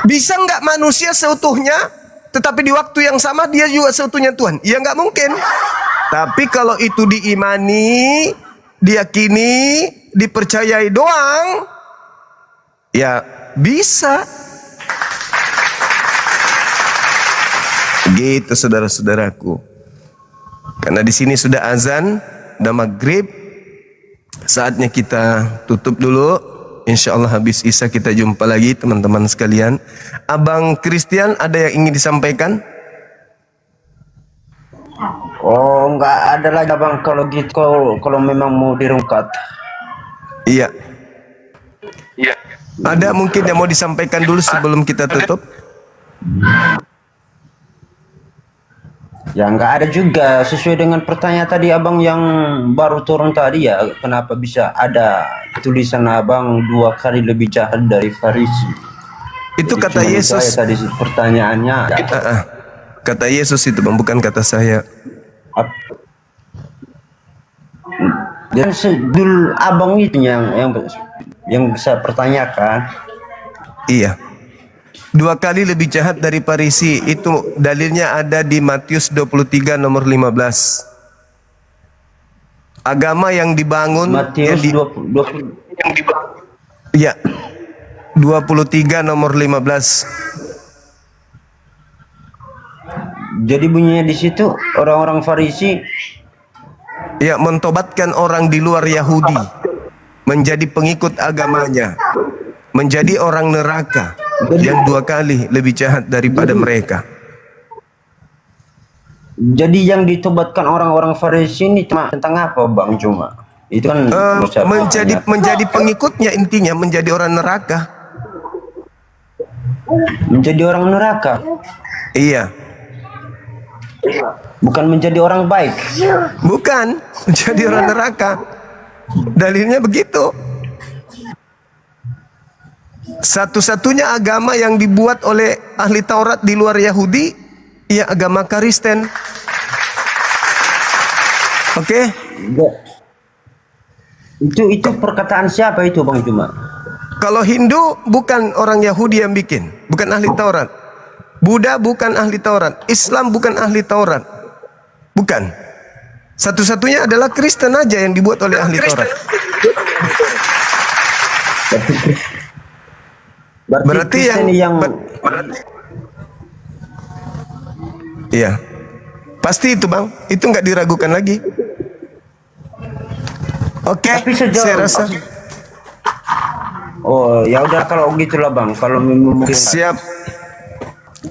Bisa nggak manusia seutuhnya, tetapi di waktu yang sama dia juga seutuhnya Tuhan? Ya nggak mungkin. Tapi kalau itu diimani, diyakini, dipercayai doang, ya bisa. Gitu saudara-saudaraku. Karena di sini sudah azan, udah maghrib, saatnya kita tutup dulu. Insya Allah habis Isya kita jumpa lagi teman-teman sekalian. Abang Christian ada yang ingin disampaikan? Oh, nggak ada lagi Bang kalau gitu, kalau memang mau dirungkat. Iya. Ada mungkin yang mau disampaikan dulu sebelum kita tutup? Ya nggak ada juga sesuai dengan pertanyaan tadi abang yang baru turun tadi ya. Kenapa bisa ada tulisan abang 2 kali lebih jahat dari Farisi? Itu Jadi kata cuma itu Yesus. aja tadi pertanyaannya. Kata Yesus itu Bang, bukan kata saya. Ap- Dan sedul abang itu yang saya pertanyakan. Iya. 2 kali lebih jahat dari Farisi, itu dalilnya ada di Matius 23 nomor 15. Agama yang dibangun Matius 20. Ya, 23 nomor 15. Jadi bunyinya di situ orang-orang Farisi Ya, mentobatkan orang di luar Yahudi menjadi pengikut agamanya, menjadi orang neraka yang 2 kali lebih jahat daripada mereka. Jadi yang ditobatkan orang-orang Farisi ini cuma tentang apa bang cuma? Itu kan saya Menjadi pengikutnya, intinya menjadi orang neraka. menjadi orang neraka, Iya, bukan menjadi orang baik. bukan menjadi orang neraka. Dalilnya begitu. Satu-satunya agama yang dibuat oleh ahli Taurat di luar Yahudi, ya agama Kristen. Oke? Itu perkataan siapa itu bang cuma? Kalau Hindu bukan orang Yahudi yang bikin, bukan ahli Taurat. Buddha bukan ahli Taurat, Islam bukan ahli Taurat. Bukan. Satu-satunya adalah Kristen aja yang dibuat oleh ahli Taurat. Berarti Kristen yang iya. Pasti itu Bang, itu nggak diragukan lagi. Oke, Tapi sejauh- saya rasa oh ya udah kalau gitulah bang, kalau mungkin siap.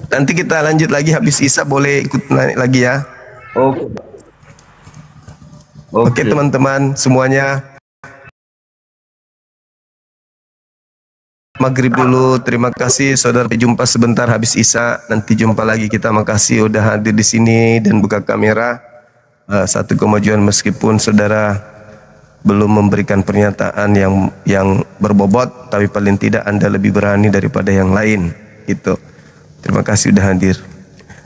Nanti kita lanjut lagi habis Isa, boleh ikut naik lagi ya. Oke. Oke teman-teman semuanya. Maghrib dulu, terima kasih saudara. Jumpa sebentar habis Isa, nanti jumpa lagi kita. Makasih udah hadir di sini dan buka kamera. Satu kemajuan meskipun saudara belum memberikan pernyataan yang berbobot, tapi paling tidak Anda lebih berani daripada yang lain. Gitu. Terima kasih sudah hadir.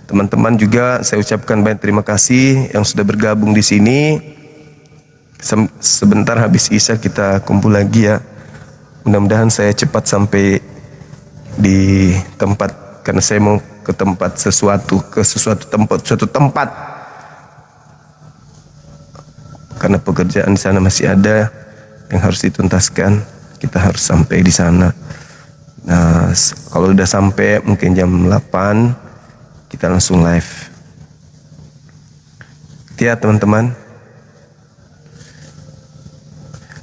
Teman-teman juga saya ucapkan banyak terima kasih yang sudah bergabung di sini. Sebentar habis Isya kita kumpul lagi ya. Mudah-mudahan saya cepat sampai di tempat karena saya mau ke tempat suatu tempat. Karena pekerjaan di sana masih ada yang harus dituntaskan, kita harus sampai di sana. Nah, kalau udah sampai mungkin jam 8 kita langsung live. Ya teman-teman.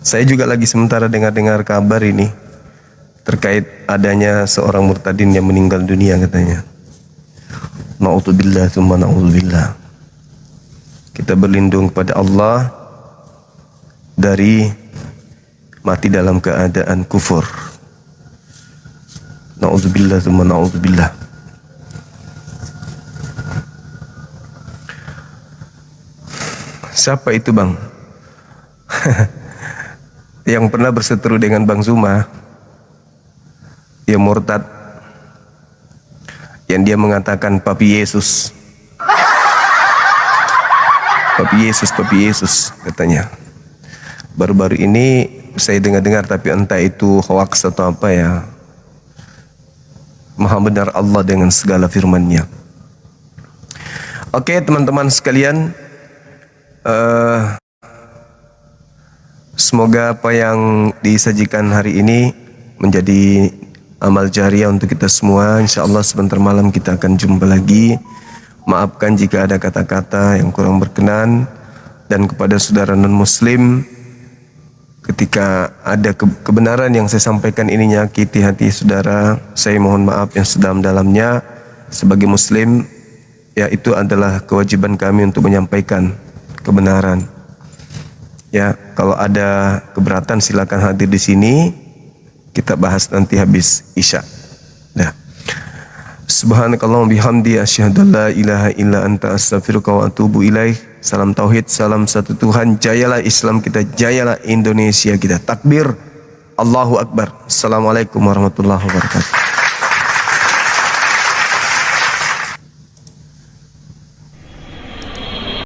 Saya juga lagi sementara dengar kabar ini terkait adanya seorang murtadin yang meninggal dunia katanya. Na'udzubillah tsumma na'udzubillah. Kita berlindung kepada Allah dari mati dalam keadaan kufur. Na'udzubillah tsumma na'udzubillah. Siapa itu Bang? Yang pernah berseteru dengan Bang Zuma, yang murtad, yang dia mengatakan Papi Yesus, Papi Yesus katanya. Baru-baru ini saya dengar-dengar, tapi entah itu hoax atau apa ya. Maha benar Allah dengan segala firman-Nya. Oke teman-teman sekalian, semoga apa yang disajikan hari ini menjadi amal jariah untuk kita semua. Insya Allah sebentar malam kita akan jumpa lagi. Maafkan jika ada kata-kata yang kurang berkenan. Dan kepada saudara non-muslim, ketika ada kebenaran yang saya sampaikan ini nyakiti hati saudara, saya mohon maaf yang sedalam-dalamnya. Sebagai muslim, ya itu adalah kewajiban kami untuk menyampaikan kebenaran. Ya, kalau ada keberatan silakan hadir di sini. Kita bahas nanti habis Isya. Nah, Subhanakallahumma bihamdi asyhadu an la ilaha illa anta astaghfiruka wa atubu ilaih. Salam tauhid, salam satu Tuhan. Jayalah Islam kita, jayalah Indonesia kita. Takbir, Allahu Akbar. Assalamualaikum warahmatullahi wabarakatuh.